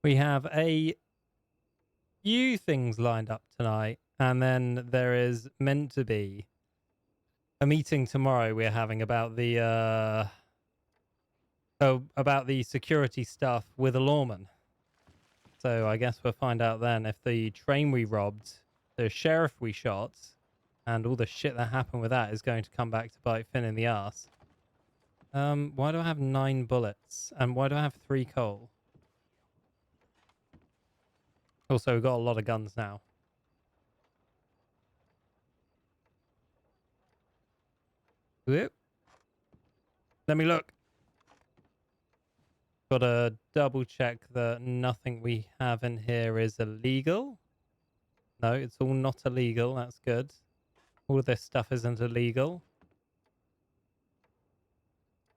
We have a few things lined up tonight, and then there is meant to be a meeting tomorrow we're having about the security stuff with a lawman. So I guess we'll find out then if the train we robbed, the sheriff we shot, and all the shit that happened with that is going to come back to bite Finn in the ass. Why do I have 9 bullets? And why do I have 3 coal? Also, we've got a lot of guns now. Whoop. Let me look. Gotta double check that nothing we have in here is illegal. No, it's all not illegal. That's good. All of this stuff isn't illegal.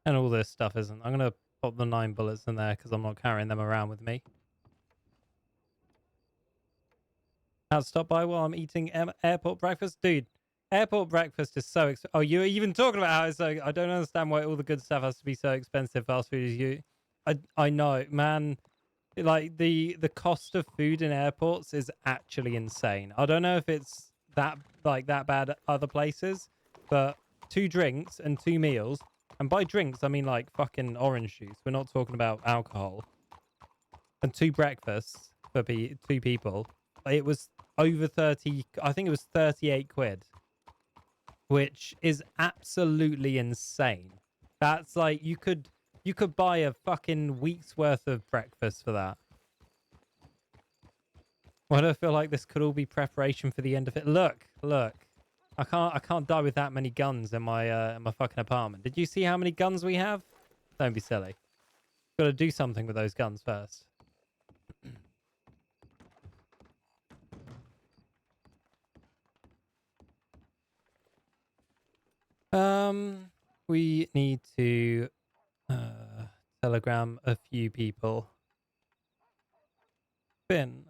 And all this stuff isn't. I'm going to pop the 9 bullets in there because I'm not carrying them around with me. I'll stop by while I'm eating airport breakfast. Dude, airport breakfast is so expensive. Oh, you're even talking about how it's so... I don't understand why all the good stuff has to be so expensive. Fast food is... I know, man. Like, the cost of food in airports is actually insane. I don't know if it's that bad at other places, but 2 drinks and 2 meals... And by drinks, I mean like fucking orange juice. We're not talking about alcohol. And 2 breakfasts for 2 people. It was over 30, I think it was 38 quid. Which is absolutely insane. That's like, you could buy a fucking week's worth of breakfast for that. Why do I feel like this could all be preparation for the end of it? Look. I can't die with that many guns in my fucking apartment. Did you see how many guns we have? Don't be silly. Got to do something with those guns first. We need to telegram a few people. Finn,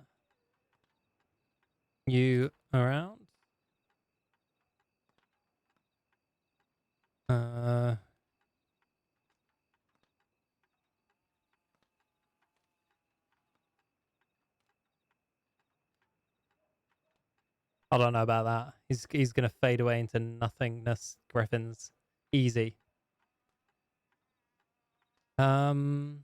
you around? I don't know about that. He's gonna fade away into nothingness, Griffins. Easy. I know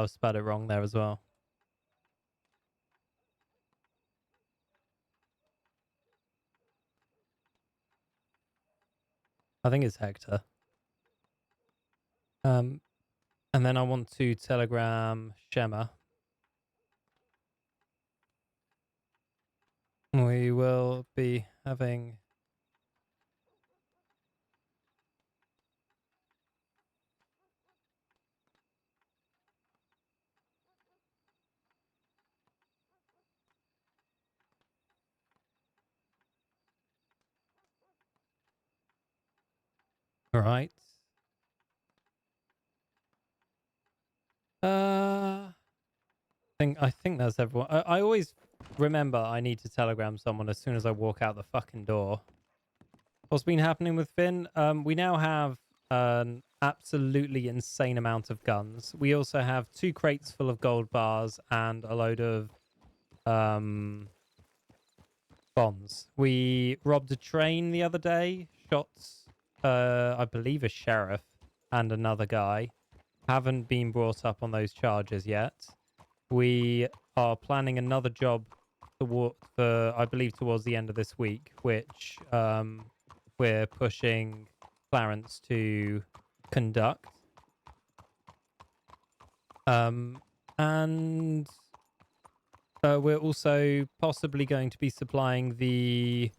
I spelled it wrong there as well. I think it's Hector. And then I want to telegram Shema. We will be having... Right. I think that's everyone. I always remember I need to telegram someone as soon as I walk out the fucking door. What's been happening with Finn? We now have an absolutely insane amount of guns. We also have 2 crates full of gold bars and a load of bombs. We robbed a train the other day, shot I believe a sheriff and another guy. Haven't been brought up on those charges yet. We are planning another job for I believe towards the end of this week, which we're pushing Clarence to conduct. And we're also possibly going to be supplying the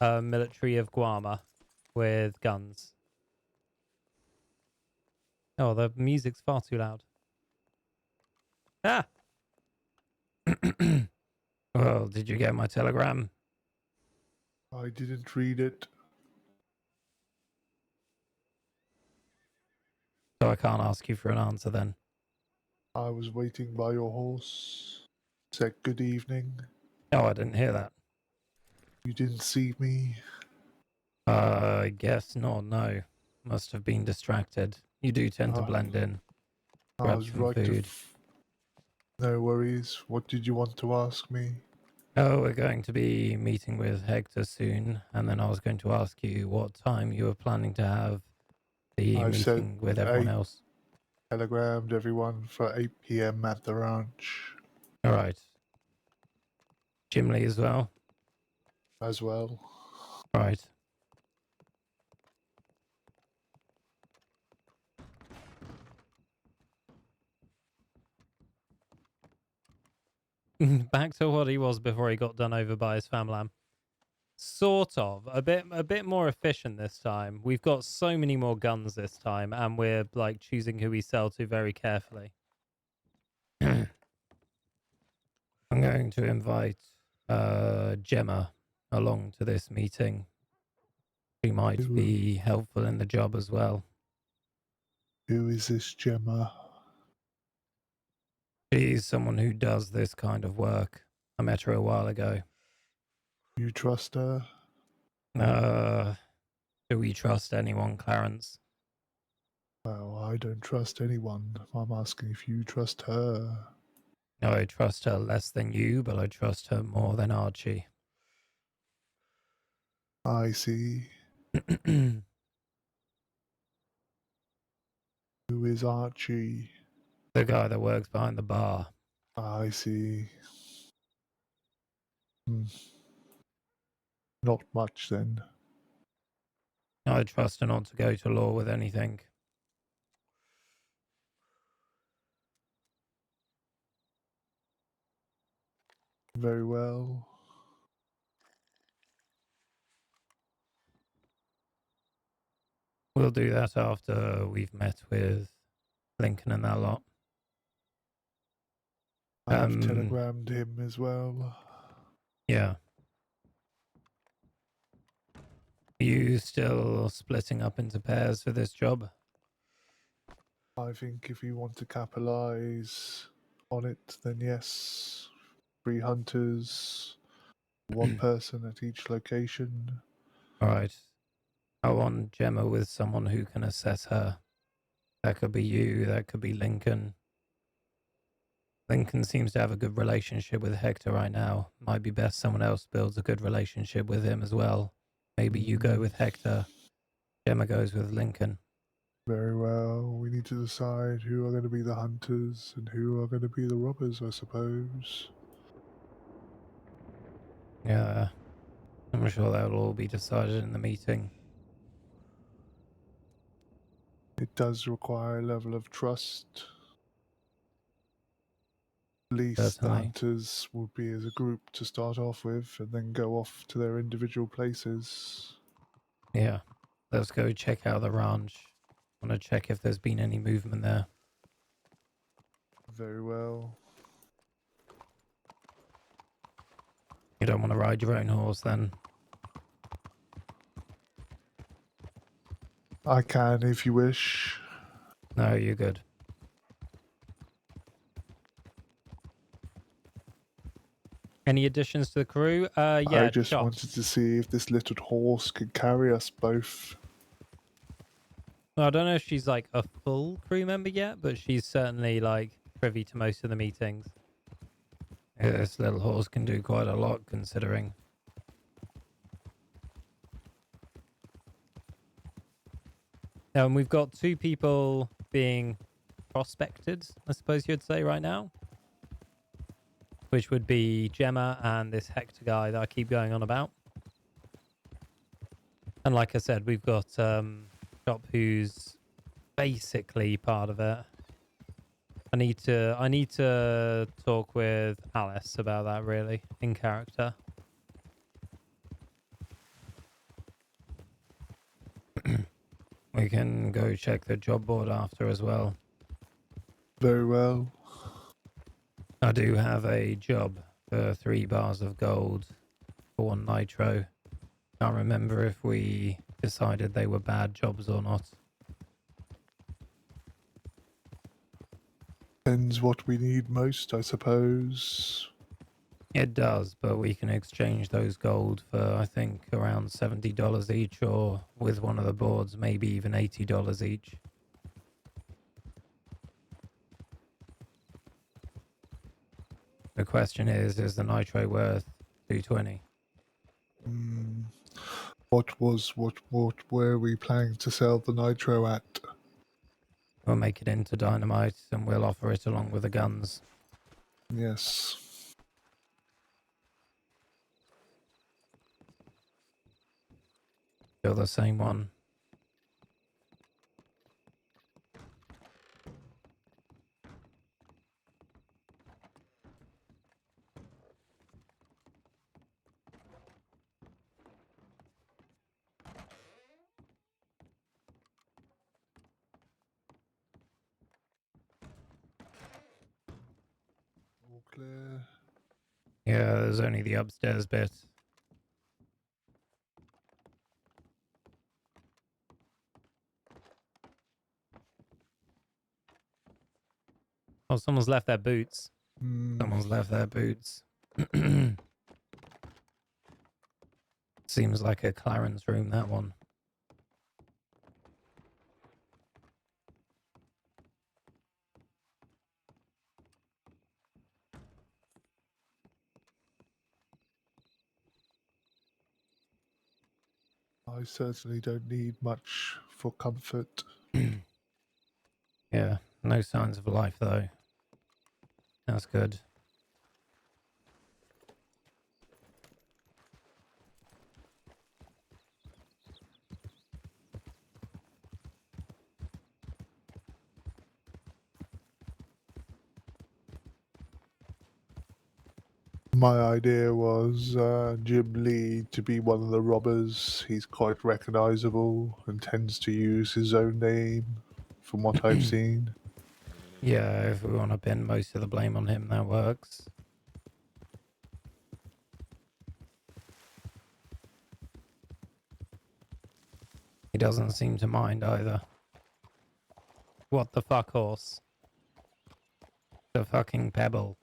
military of Guarma with guns. Oh, the music's far too loud. Ah! Well, did you get my telegram? I didn't read it. So I can't ask you for an answer then. I was waiting by your horse. Said good evening. Oh, I didn't hear that. You didn't see me? I guess not, no. Must have been distracted. You do tend to blend in. I grab was some right to. food. No worries. What did you want to ask me? Oh, we're going to be meeting with Hector soon, and then I was going to ask you what time you were planning to have the I've said meeting with everyone else. telegrammed everyone for 8 p.m. at the ranch All right. Jim Lee as well. as well. Right. Back to what he was before he got done over by his family. Sort of. A bit more efficient this time. We've got so many more guns this time, and we're like choosing who we sell to very carefully. I'm going to invite Gemma along to this meeting. She might be helpful in the job as well. Who is this Gemma? She's someone who does this kind of work. I met her a while ago. You trust her? Do we trust anyone, Clarence? Well, I don't trust anyone. I'm asking if you trust her. I trust her less than you, but I trust her more than Archie. I see. Who is Archie? The guy that works behind the bar. I see. Not much then. I trust her not to go to law with anything. Very well. We'll do that after we've met with Lincoln and that lot. I have telegrammed him as well. Yeah. Are you still splitting up into pairs for this job? I think if you want to capitalize on it, then yes. 3 hunters, 1 person at each location. All right. I want Gemma with someone who can assess her. That could be you, that could be Lincoln. Lincoln seems to have a good relationship with Hector right now. Might be best someone else builds a good relationship with him as well. Maybe you go with Hector, Gemma goes with Lincoln. Very well. We need to decide who are going to be the hunters and who are going to be the robbers, I suppose. Yeah, I'm sure that will all be decided in the meeting. It does require a level of trust. At least the Certainly. hunters would be as a group to start off with and then go off to their individual places. Yeah, let's go check out the ranch. I want to check if there's been any movement there. Very well. You don't want to ride your own horse then? I can if you wish. No, you're good. Any additions to the crew? Yeah, I just Chop. wanted to see if this little horse could carry us both. Well, I don't know if she's like a full crew member yet, but she's certainly like privy to most of the meetings. Yeah, this little horse can do quite a lot considering. And we've got 2 people being prospected, I suppose you'd say right now. Which would be Gemma and this Hector guy that I keep going on about. And like I said, we've got Chop who's basically part of it. I need to talk with Alice about that really, in character. We can go check the job board after as well. Very well. I do have a job for 3 bars of gold for 1 nitro. Can't remember if we decided they were bad jobs or not. Depends what we need most, I suppose. It does, but we can exchange those gold for, I think, around $70 each, or with one of the boards, maybe even $80 each. The question is the nitro worth 220? What were we planning to sell the nitro at? We'll make it into dynamite and we'll offer it along with the guns. Yes. Still the same one. All clear. Yeah, there's only the upstairs bit. Oh, someone's left their boots. Someone's left their boots. Seems like a Clarence room, that one. I certainly don't need much for comfort. Yeah, no signs of life, though. That's good. My idea was Jim Lee to be one of the robbers. He's quite recognizable and tends to use his own name, from what I've seen. Yeah, if we want to pin most of the blame on him, that works. He doesn't seem to mind either. What the fuck, horse? The fucking pebble.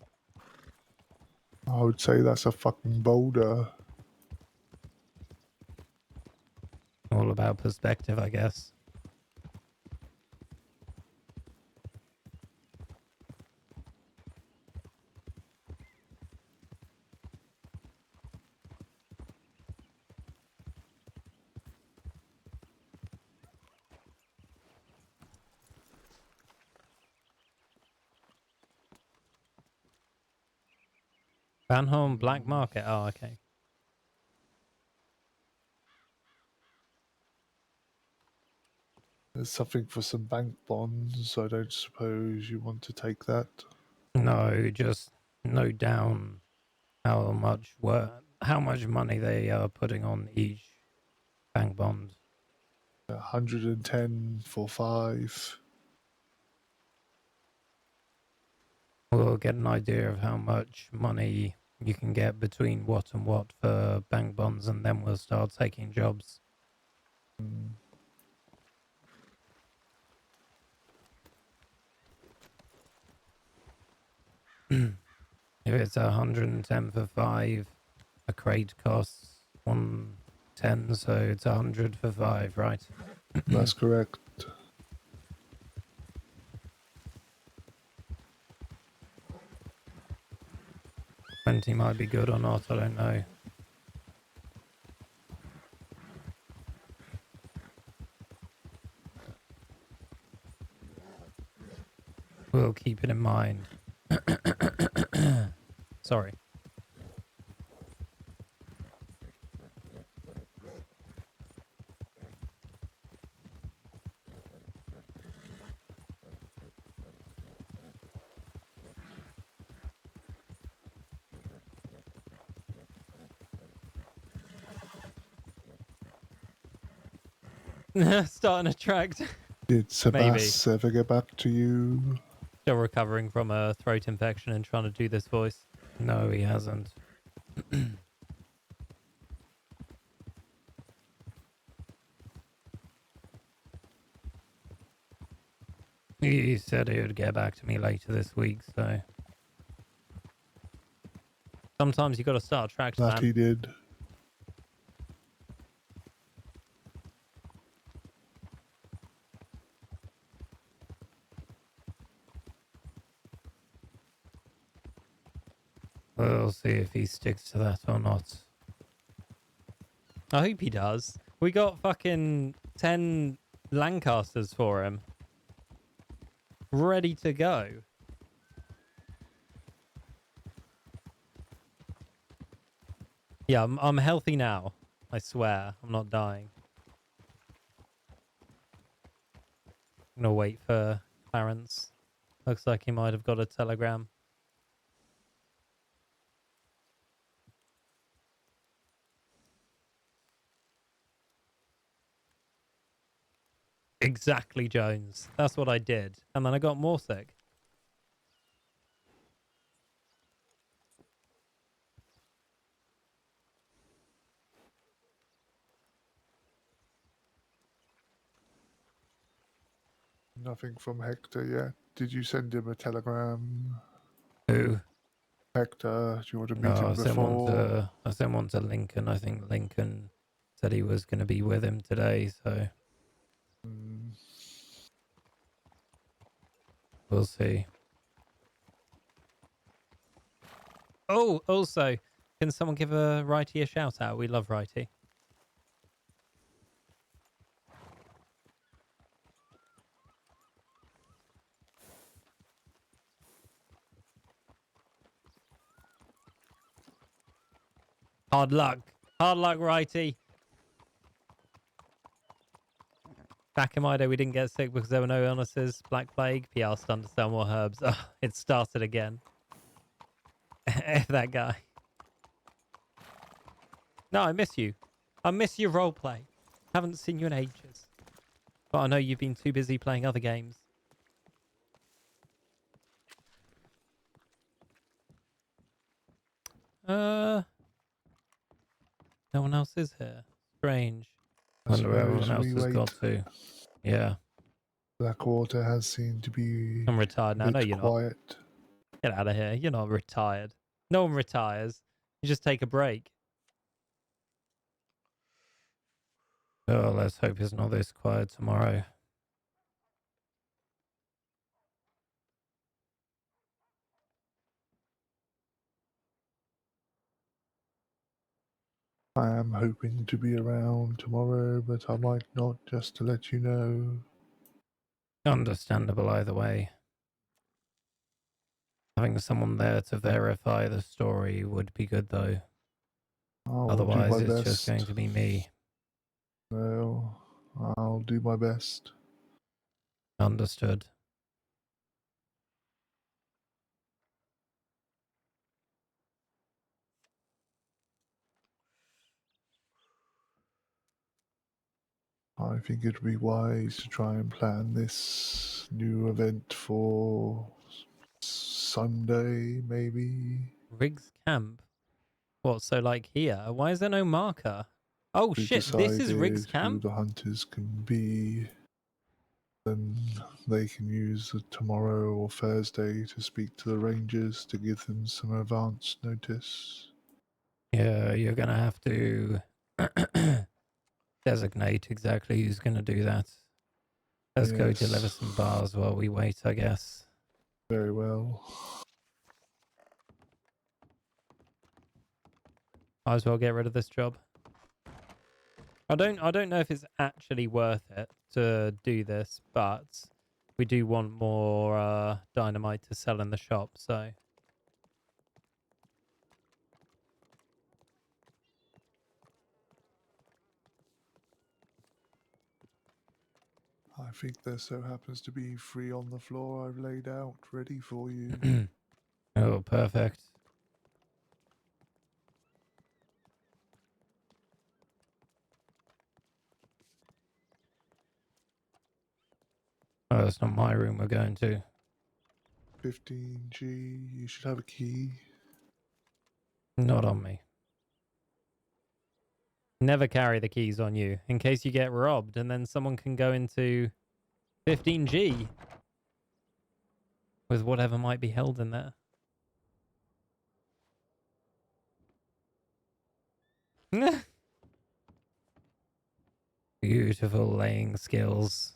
I would say that's a fucking boulder. All about perspective, I guess. Banholm Black Market. Oh, okay. There's something for some bank bonds. I don't suppose you want to take that. No, just note down how much money they are putting on each bank bond. 110 for 5. We'll get an idea of how much money you can get between what and what for bank bonds, and then we'll start taking jobs. If it's 110 for 5, a crate costs 110, so it's 100 for 5, right? That's correct. 20 might be good or not, I don't know. We'll keep it in mind. Sorry. Starting a tract. Did Maybe. Sebas ever get back to you? Still recovering from a throat infection and trying to do this voice. No, he hasn't. He said he would get back to me later this week, so... Sometimes you got to start a tract, That man. he did. We'll see if he sticks to that or not. I hope he does. We got fucking 10 Lancasters for him. Ready to go. Yeah, I'm healthy now. I swear. I'm not dying. I'm gonna wait for Clarence. Looks like he might have got a telegram. Exactly, Jones. That's what I did. And then I got more sick. Nothing from Hector yet. Did you send him a telegram? Who? Hector, do you want to meet No, him before? I sent one to Lincoln. I think Lincoln said he was going to be with him today, so Mm, we'll see. Oh, also, can someone give a Righty a shout out? We love Righty. Hard luck. Hard luck, Righty. Back in my day, we didn't get sick because there were no illnesses. Black Plague, PR stunned to sell more herbs. Oh, it started again. F that guy. No, I miss you. I miss your roleplay. Haven't seen you in ages. But I know you've been too busy playing other games. No one else is here. Strange. I Wonder where everyone suppose else we has got wait. to. Yeah. Blackwater has seemed to be I'm retired now. a No, bit you're not. quiet. Get out of here. You're not retired. No one retires. You just take a break. Oh, let's hope it's not this quiet tomorrow. I am hoping to be around tomorrow, but I might not, just to let you know. Understandable either way. Having someone there to verify the story would be good, though. I'll do Otherwise, my it's just going best. to be me. No, I'll do my best. Understood. I think it would be wise to try and plan this new event for Sunday, maybe. Riggs Camp? What, so like here? Why is there no marker? Oh We shit, this is Riggs decided who Camp? the hunters can be. Then they can use tomorrow or Thursday to speak to the rangers to give them some advance notice. Yeah, you're gonna have to designate exactly who's gonna do that. Let's go deliver Yes, some bars while we wait, I guess. very well. Might as well get rid of this job. I don't know if it's actually worth it to do this, but we do want more dynamite to sell in the shop, so I think there so happens to be 3 on the floor I've laid out ready for you. oh, perfect. Oh, that's not my room we're going to. 15G, you should have a key. Not on me. Never carry the keys on you in case you get robbed and then someone can go into 15G with whatever might be held in there. Beautiful laying skills.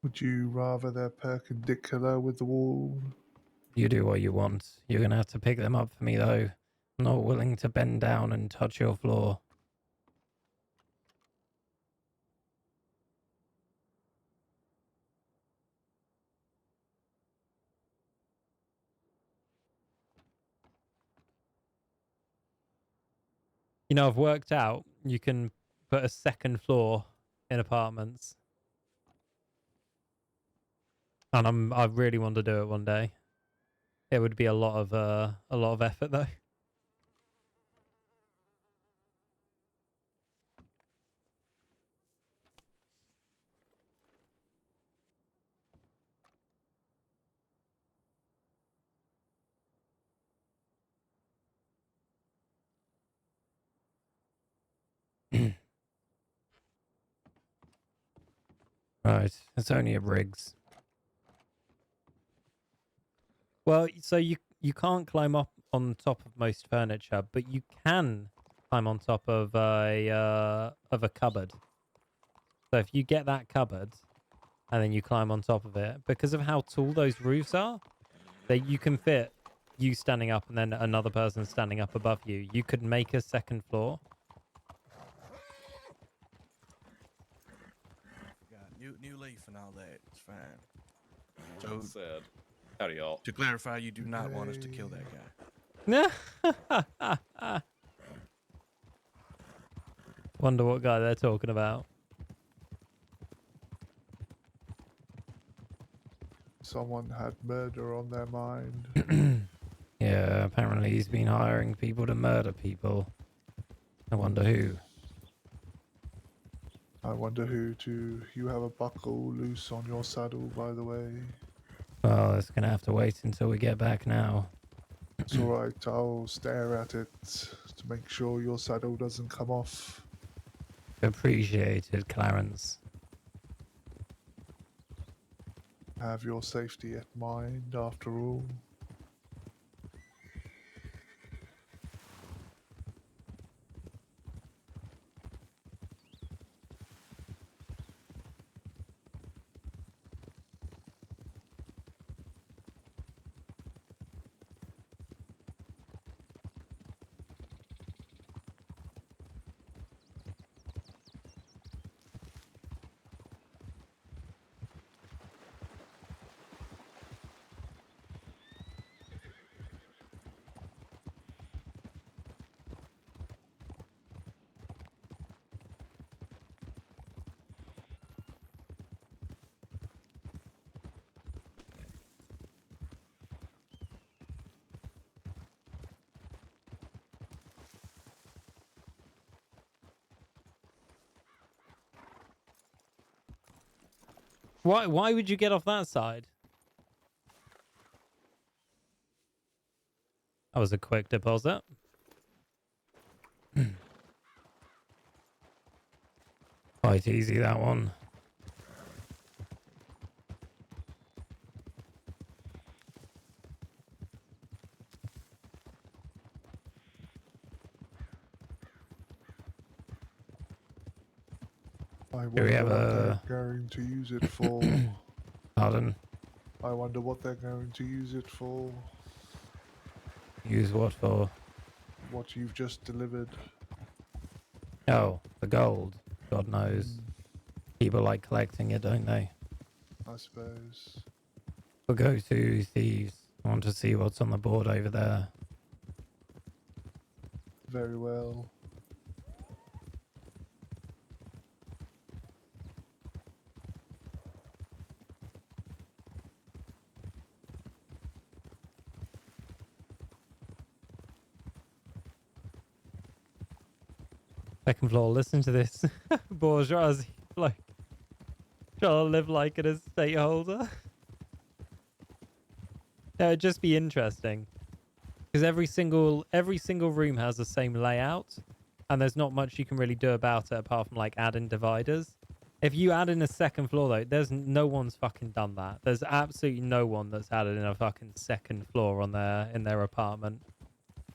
Would you rather they're perpendicular with the wall? You do what you want. You're gonna have to pick them up for me, though. I'm not willing to bend down and touch your floor. You know, I've worked out you can put a second floor in apartments. And I really want to do it one day. It would be a lot of effort though. Right, it's only a Briggs. Well, so you can't climb up on top of most furniture, but you can climb on top of a cupboard. So if you get that cupboard and then you climb on top of it, because of how tall those roofs are, that you can fit you standing up and then another person standing up above you. You could make a second floor. Got new leaf and all that. It's fine. Well So said. Howdy, y'all. to clarify, you do not want us to kill that guy. Wonder what guy they're talking about. Someone had murder on their mind. Yeah, apparently he's been hiring people to murder people. I wonder who. I wonder who to. You have a buckle loose on your saddle, by the way. Well, it's gonna have to wait until we get back now. It's alright, I'll stare at it to make sure your saddle doesn't come off. Appreciated, Clarence. Have your safety at mind, after all. Why would you get off that side? That was a quick deposit. Quite easy, that one. I Do we wonder have what a... they're going to use it for. Pardon? I wonder what they're going to use it for. Use what for? What you've just delivered. Oh, the gold. God knows. People like collecting it, don't they? I suppose. We'll go to thieves. I want to see what's on the board over there. Very well. Second floor, listen to this. Bourgeoisie bloke. Trying to live like an estate holder. Yeah, it'd just be interesting. Because every single room has the same layout. And there's not much you can really do about it apart from like add in dividers. If you add in a second floor though, there's no one's fucking done that. There's absolutely no one that's added in a fucking second floor on in their apartment.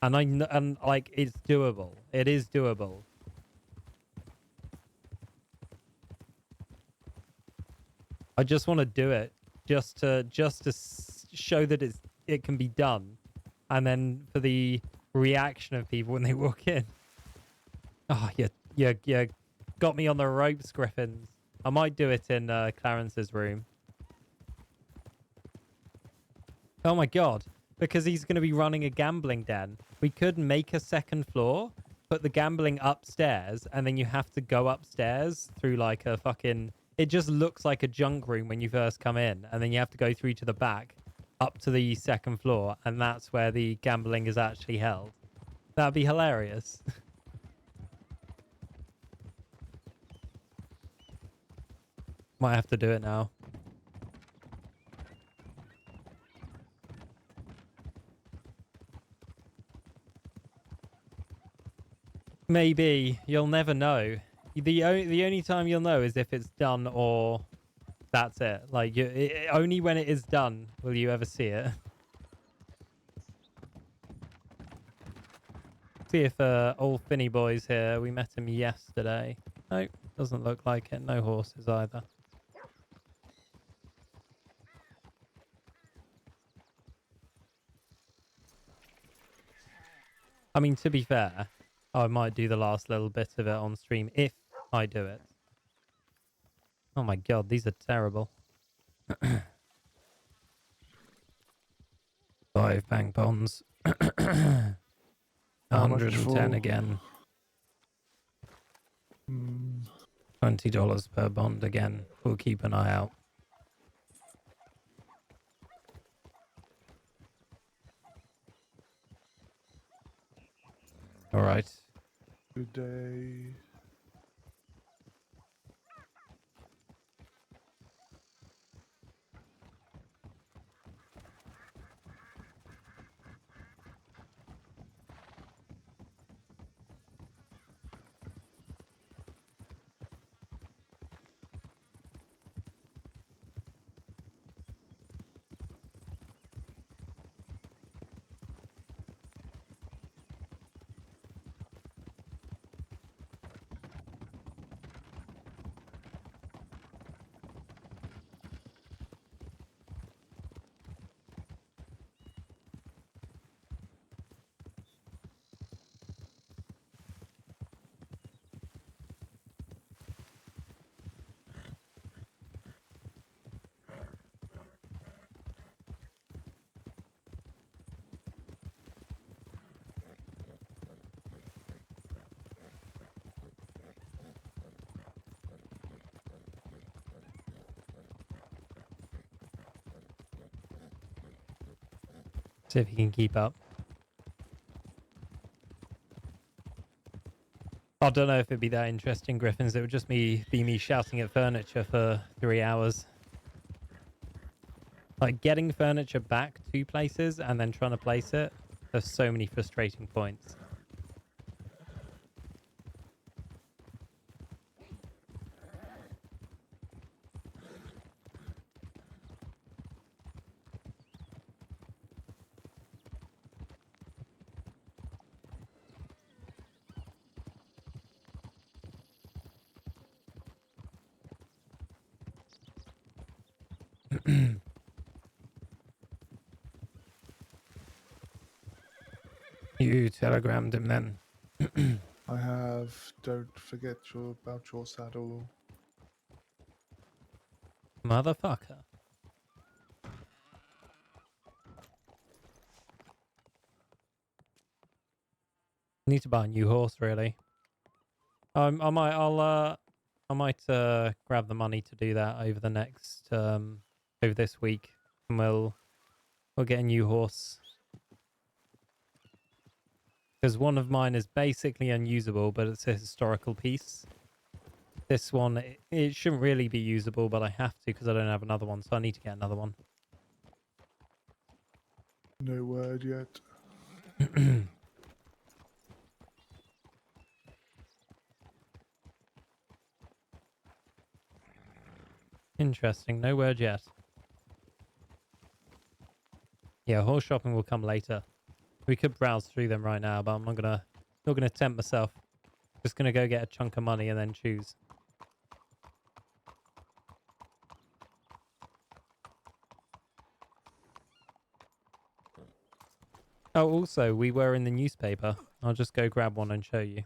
And like it's doable. It is doable. I just want to do it just to show that it's it can be done, and then for the reaction of people when they walk in. Oh, you got me on the ropes, Griffins. I might do it in Clarence's room. Oh my god. Because he's going to be running a gambling den. We could make a second floor, put the gambling upstairs, and then you have to go upstairs through like a fucking... It just looks like a junk room when you first come in, and then you have to go through to the back, up to the second floor, and that's where the gambling is actually held. That'd be hilarious. Might have to do it now. Maybe. You'll never know. The only time you'll know is if it's done or that's it. Like, only when it is done will you ever see it. See if old Finny boy's here. We met him yesterday. Nope, doesn't look like it. No horses either. I mean, to be fair, I might do the last little bit of it on stream if I do it. Oh my god, these are terrible. 5 bank bonds. How much 110 for? again. Mm, $20 per bond again. We'll keep an eye out. All right. good day. See if you can keep up. I don't know if it'd be that interesting, Griffins. It would just be me shouting at furniture for 3 hours. Like getting furniture back to places and then trying to place it. There's so many frustrating points. You telegrammed him then. I have. Don't forget about your saddle. Motherfucker. Need to buy a new horse, really. I might grab the money to do that over the next over this week, and we'll get a new horse. Because one of mine is basically unusable, but it's a historical piece. This one, it shouldn't really be usable, but I have to because I don't have another one, so I need to get another one. No word yet. Interesting. No word yet. Yeah, horse shopping will come later. We could browse through them right now, but I'm not gonna tempt myself. Just gonna go get a chunk of money and then choose. Oh, also, we were in the newspaper. I'll just go grab one and show you.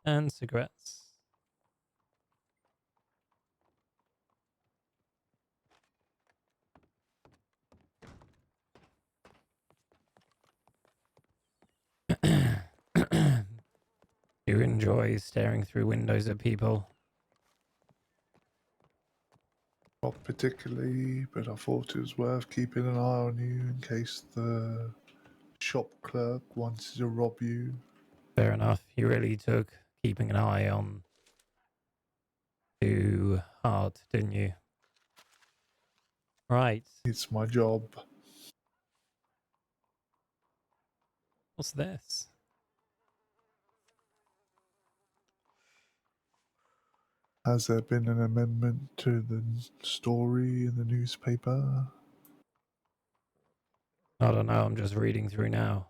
And cigarettes. You enjoy staring through windows at people? Not particularly, but I thought it was worth keeping an eye on you in case the shop clerk wanted to rob you. Fair enough. You really took keeping an eye on to heart, didn't you? Right. It's my job. What's this? Has there been an amendment to the story in the newspaper? I don't know. I'm just reading through now.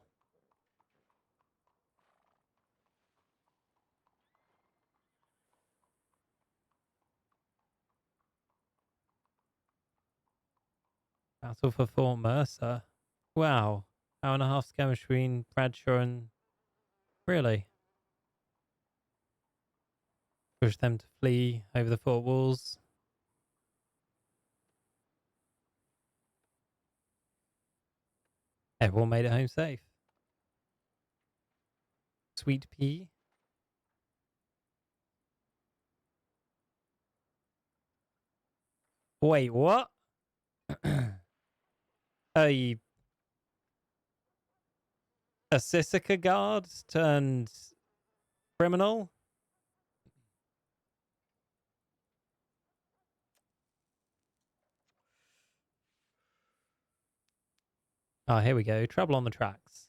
Battle for Fort Mercer. Wow. Hour and a half skirmish between Bradshaw and... Really? Push them to flee over the fort walls. Everyone made it home safe. Sweet pea. Wait, what? A Sisika guard turned criminal? Oh, here we go. Trouble on the tracks.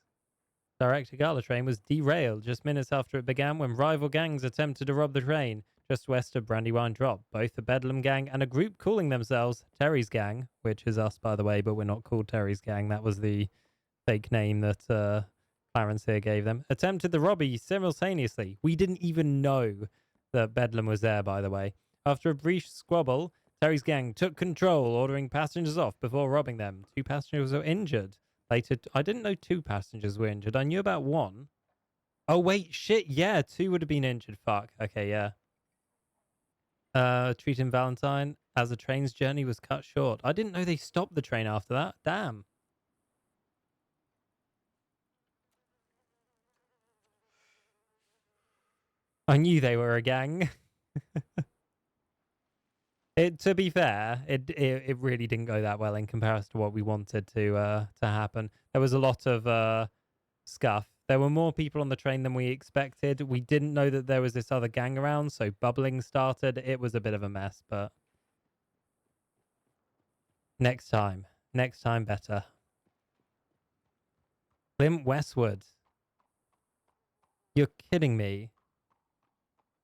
Director Gala train was derailed just minutes after it began when rival gangs attempted to rob the train just west of Brandywine Drop. Both the Bedlam Gang and a group calling themselves Terry's Gang, which is us, by the way, but we're not called Terry's Gang. That was the fake name that Clarence here gave them, attempted the robbery simultaneously. We didn't even know that Bedlam was there, by the way. After a brief squabble, Terry's Gang took control, ordering passengers off before robbing them. 2 passengers were injured. Later, I didn't know 2 passengers were injured. I knew about 1. Oh, wait, shit, yeah, 2 would have been injured. Fuck. Okay, yeah. Treating Valentine as the train's journey was cut short. I didn't know they stopped the train after that. Damn. I knew they were a gang. To be fair, it really didn't go that well in comparison to what we wanted to happen. There was a lot of scuff. There were more people on the train than we expected. We didn't know that there was this other gang around, so bubbling started. It was a bit of a mess, but next time better. Clint Westwood. You're kidding me.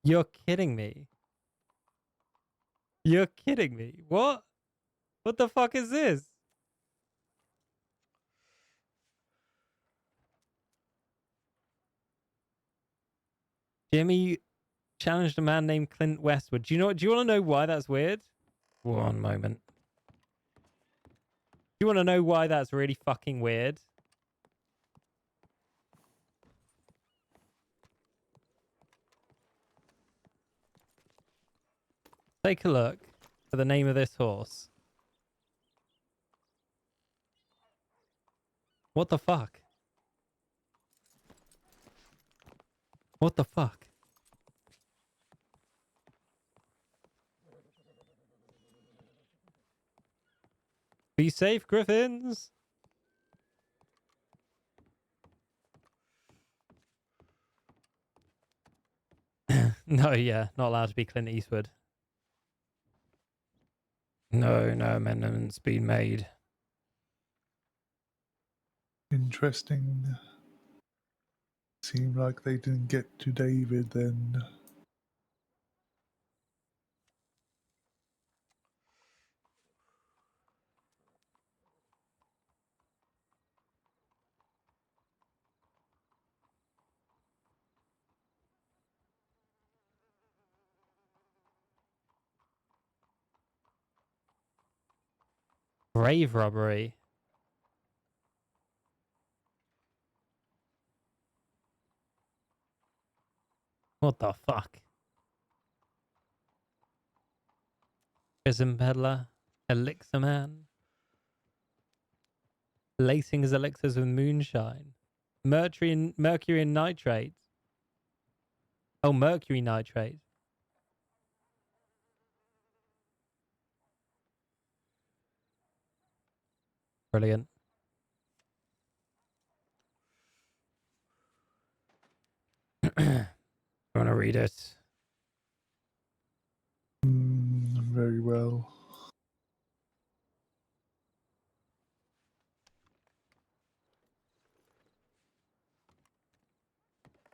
You're kidding me. You're kidding me. What? What the fuck is this? Jimmy challenged a man named Clint Westwood. Do you want to know why that's weird? One moment. Do you want to know why that's really fucking weird? Take a look at the name of this horse. What the fuck? What the fuck? Be safe, Griffins! No, yeah, not allowed to be Clint Eastwood. No amendments been made. Interesting. Seemed like they didn't get to David then. Grave robbery. What the fuck? Prison peddler. Elixir man. Lacing his elixirs with moonshine. Mercury and nitrate. Oh, mercury nitrate. Brilliant. You want to read it? Very well.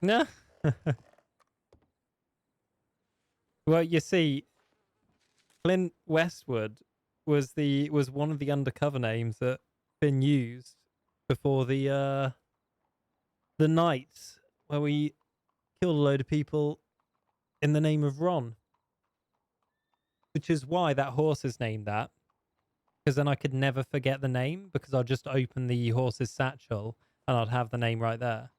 No. Well, you see, Clint Westwood was one of the undercover names that been used before the nights where we killed a load of people in the name of Ron, which is why that horse is named that. Because then I could never forget the name because I'd just open the horse's satchel and I'd have the name right there.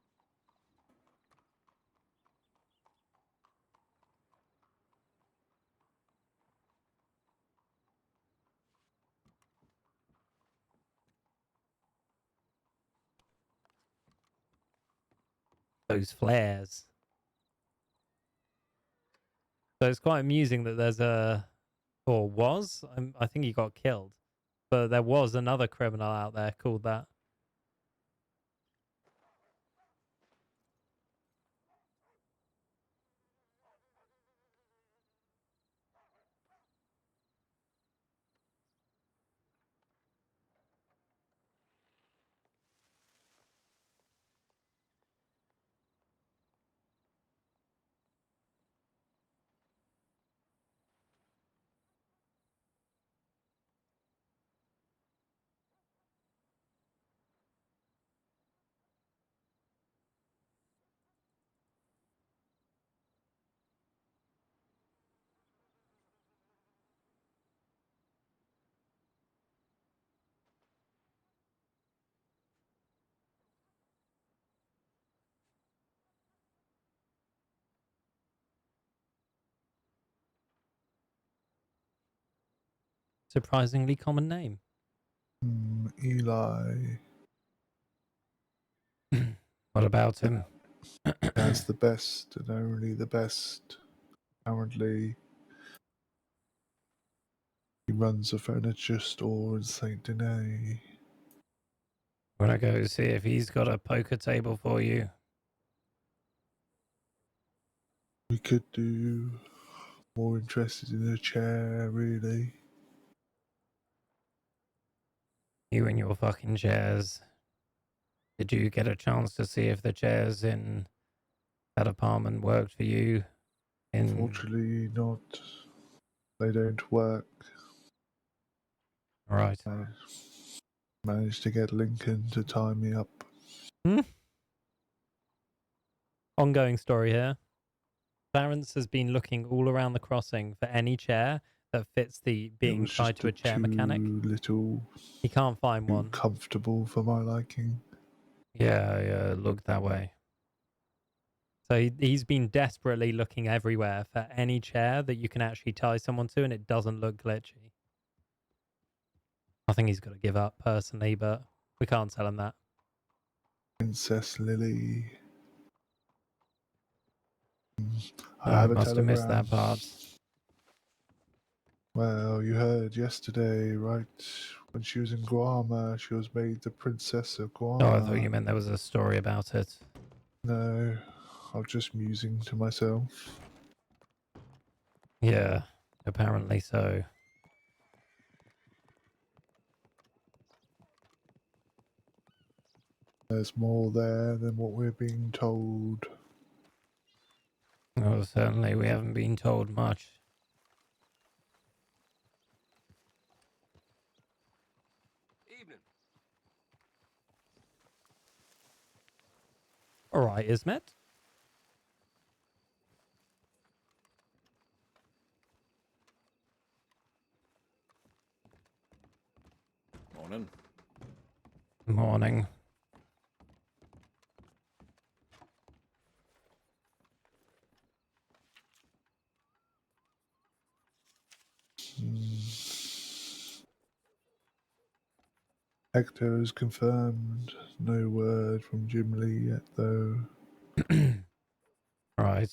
Those flares. So it's quite amusing that there's or was, I think he got killed, but there was another criminal out there called that. Surprisingly common name. Eli What about him? has the best and only the best. Apparently, he runs a furniture store in Saint Denis. Want to go see if he's got a poker table for you? We could do more interested in a chair, really. You and your fucking chairs. Did you get a chance to see if the chairs in that apartment worked for you? Unfortunately, not. They don't work. Right. I managed to get Lincoln to tie me up. Ongoing story here. Clarence has been looking all around the crossing for any chair that fits the It being was tied just to a chair mechanic. little He can't find too one. comfortable for my liking. Yeah, look that way. So he's been desperately looking everywhere for any chair that you can actually tie someone to and it doesn't look glitchy. I think he's got to give up personally, but we can't tell him that. Princess Lily. I I have a must have missed telegram. that part. Well, you heard yesterday, right? When she was in Guarma, she was made the Princess of Guarma. Oh, I thought you meant there was a story about it. No, I was just musing to myself. Yeah, apparently so. There's more there than what we're being told. Well, certainly we haven't been told much. Evening. All right, Ismet. Morning. Morning. Hector is confirmed. No word from Jim Lee yet, though. Right.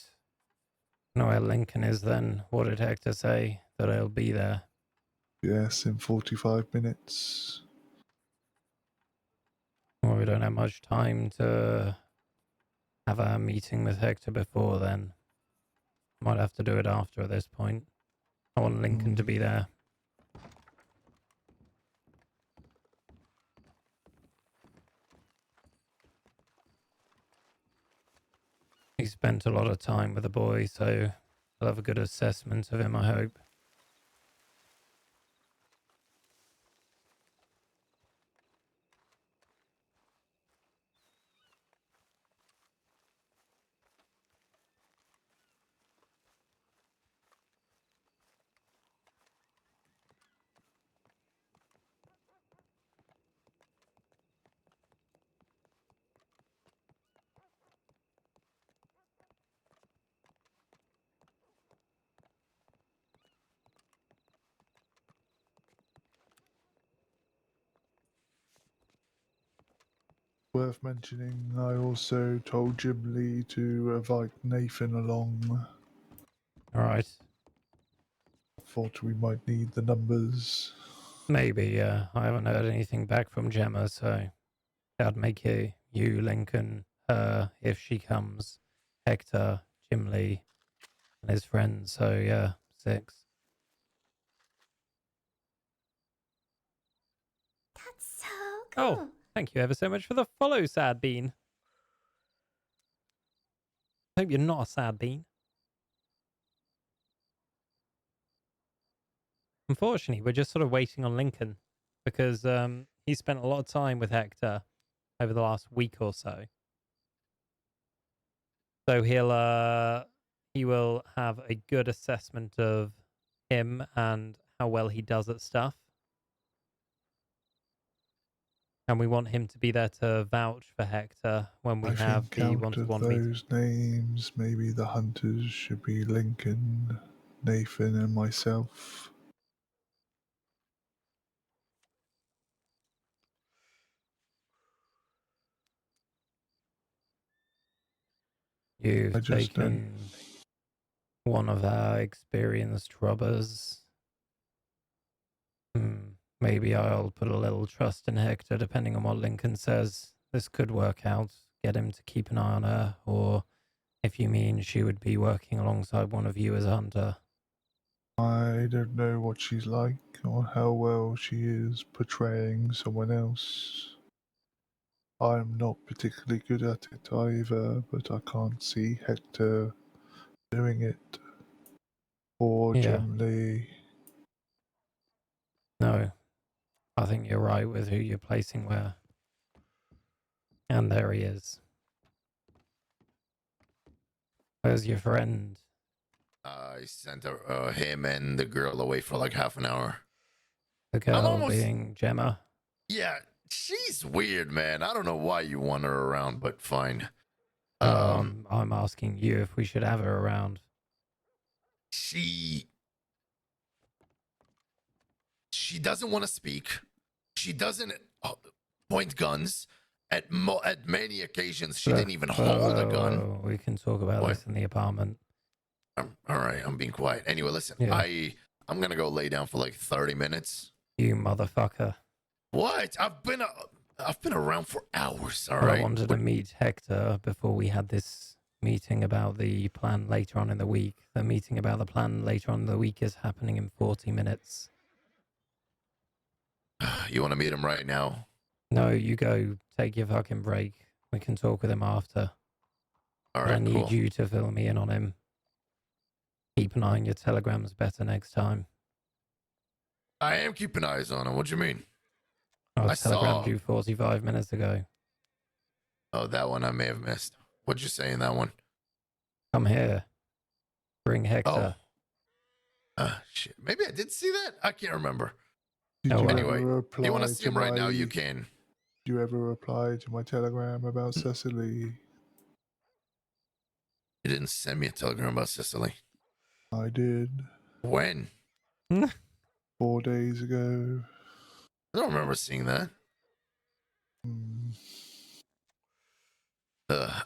Know where Lincoln is then. What did Hector say? That he'll be there. Yes, in 45 minutes. Well, we don't have much time to have our meeting with Hector before then. Might have to do it after at this point. I want Lincoln to be there. He spent a lot of time with the boy, so I'll have a good assessment of him, I hope. Worth mentioning, I also told Jim Lee to invite Nathan along. All right. Thought we might need the numbers. Maybe, yeah. I haven't heard anything back from Gemma, so that'd make you, Lincoln, her, if she comes, Hector, Jim Lee, and his friends. So, yeah, 6. That's so Oh, cool. thank you ever so much for the follow, Sad Bean. Hope you're not a sad bean. Unfortunately, we're just sort of waiting on Lincoln because he spent a lot of time with Hector over the last week or so. So he will have a good assessment of him and how well he does at stuff. And we want him to be there to vouch for Hector when we I have think the out one-to-one of meeting. those names, maybe the hunters should be Lincoln, Nathan, and myself. You've I just don't. taken one of our experienced robbers. Maybe I'll put a little trust in Hector, depending on what Lincoln says. This could work out. Get him to keep an eye on her, or if you mean she would be working alongside one of you as a hunter. I don't know what she's like or how well she is portraying someone else. I'm not particularly good at it either, but I can't see Hector doing it. Or Yeah. Jim Lee. No, I think you're right with who you're placing where. And there he is. Where's your friend? I sent him and the girl away for like half an hour. The girl almost- being Gemma. Yeah, she's weird, man. I don't know why you want her around, but fine. I'm asking you if we should have her around. She doesn't want to speak. She doesn't point guns. At many occasions, she didn't even hold a gun. We can talk about What? this in the apartment. All right, I'm being quiet. Anyway, listen, Yeah. I'm gonna go lay down for like 30 minutes. You motherfucker. What? I've been around for hours. All Well, right. I wanted to meet Hector before we had this meeting about the plan later on in the week. The meeting about the plan later on in the week is happening in 40 minutes. You want to meet him right now? No, you go take your fucking break. We can talk with him after. All I right, need cool. you to fill me in on him. Keep an eye on your telegrams better next time. I am keeping eyes on him. What do you mean? I I telegrammed saw- you 45 minutes ago. Oh, that one I may have missed. What'd you say in that one? Come here. Bring Oh. Hector. Shit. Maybe I did see that. I can't remember. Did Oh, you well. Anyway, ever reply you want to see to him right my? now? You can. Did you ever reply to my telegram about Cecily? You didn't send me a telegram about Sicily. I did When? 4 days ago. I don't remember seeing that. Hmm.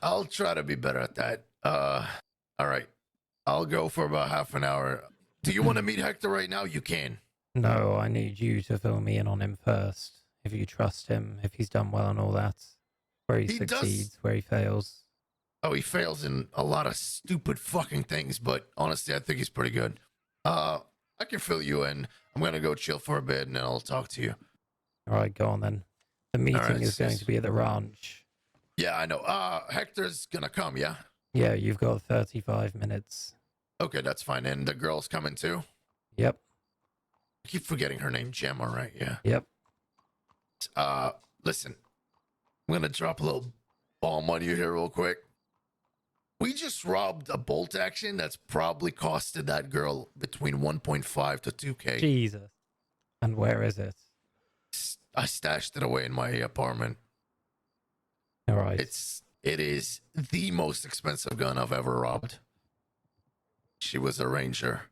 I'll try to be better at that. All right. I'll go for about half an hour. Do you want to meet Hector right now? You can. No, I need you to fill me in on him first. If you trust him, if he's done well and all that. Where he He does- succeeds, where he fails. Oh, he fails in a lot of stupid fucking things, but honestly, I think he's pretty good. I can fill you in. I'm gonna go chill for a bit and then I'll talk to you. All right, go on then. The meeting right, is going sis. to be at the ranch. Yeah, I know. Hector's gonna come, yeah? Yeah, you've got 35 minutes. Okay, that's fine. And the girl's coming too? Yep, I keep forgetting her name. Gemma, right? Yeah. yep. Listen. I'm gonna drop a little bomb on you here real quick. We just robbed a bolt action that's probably costed that girl between 1.5 to 2K. Jesus. And where is it? I stashed it away in my apartment. All right. It is the most expensive gun I've ever robbed. She was a ranger.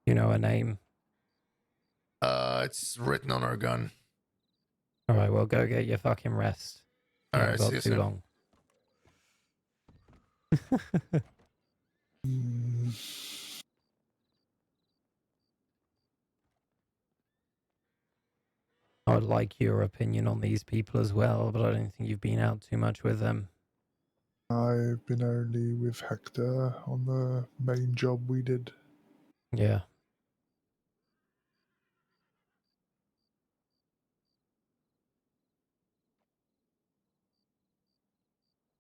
You know her name? It's written on her gun. All right, well, go get your fucking rest. All You right, haven't see you got too soon. long. Hmm. I would like your opinion on these people as well, but I don't think you've been out too much with them. I've been only with Hector on the main job we did. Yeah.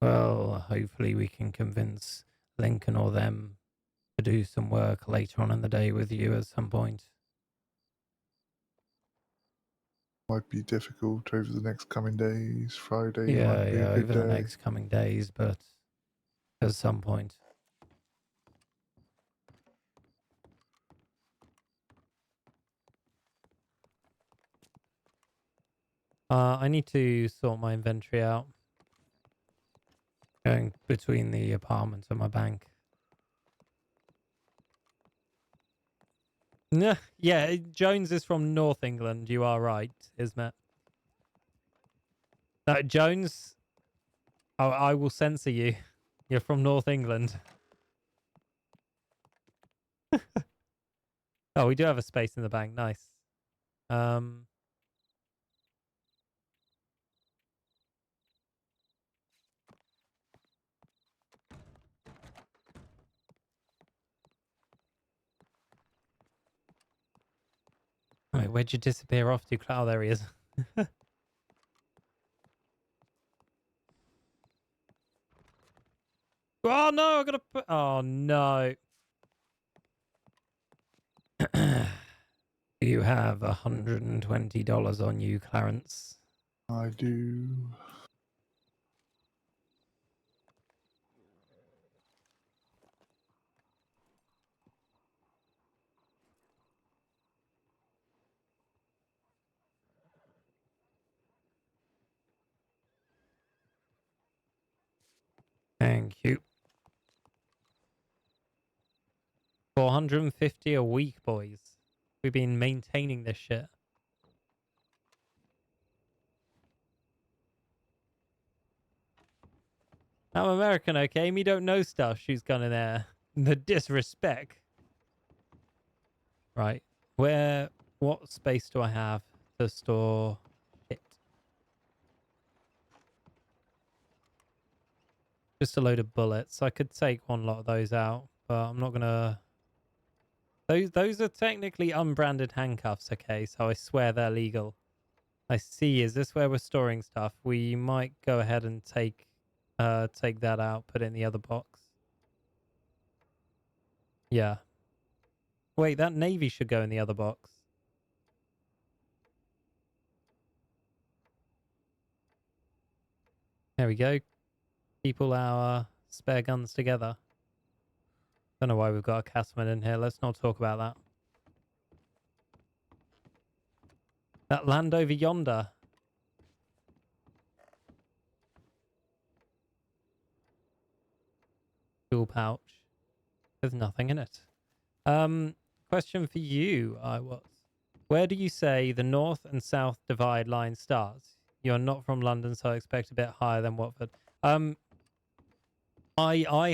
Well, hopefully we can convince Lincoln or them to do some work later on in the day with you at some point. Might be difficult over the next coming days. Friday Yeah, might be yeah, a good over the day. next coming days, but at some point. I need to sort my inventory out. Going between the apartment and my bank. Nah, yeah, Jones is from North England. You are right, isn't it? No, Jones, I will censor you. You're from North England. Oh, we do have a space in the bank. Nice. Wait, where'd you disappear off to? Oh, there he is. Oh no, I gotta put. Oh no. You have $120 on you, Clarence. I do. Thank you. 450 a week, boys. We've been maintaining this shit. I'm American, okay? Me don't know stuff. Shoots gun in there. The disrespect. Right. What space do I have to store it? Just a load of bullets. I could take one lot of those out, but I'm not gonna. Those are technically unbranded handcuffs, okay? So I swear they're legal. I see. Is this where we're storing stuff? We might go ahead and take that out, put it in the other box. Yeah. Wait, that navy should go in the other box. There we go. Keep all our spare guns together. Don't know why we've got a Castleman in here. Let's not talk about that. That land over yonder. Tool pouch with nothing in it. Question for you, I was. Where do you say the north and south divide line starts? You're not from London, so I expect a bit higher than Watford. I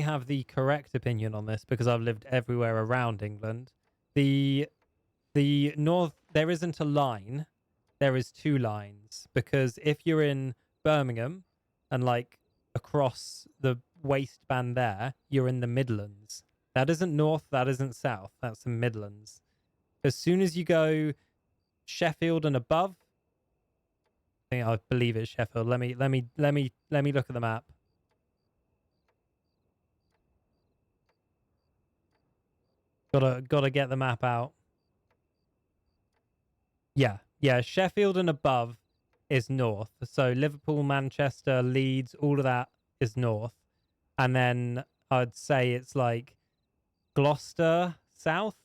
have the correct opinion on this because I've lived everywhere around England. The north, there isn't a line. There is two lines, because if you're in Birmingham and like across the waistband there, you're in the Midlands. That isn't north, that isn't south, that's the Midlands. As soon as you go Sheffield and above, I believe it's Sheffield. Let me look at the map. Gotta get the map out. Yeah. Sheffield and above is north. So Liverpool, Manchester, Leeds, all of that is north. And then I'd say it's like Gloucester south.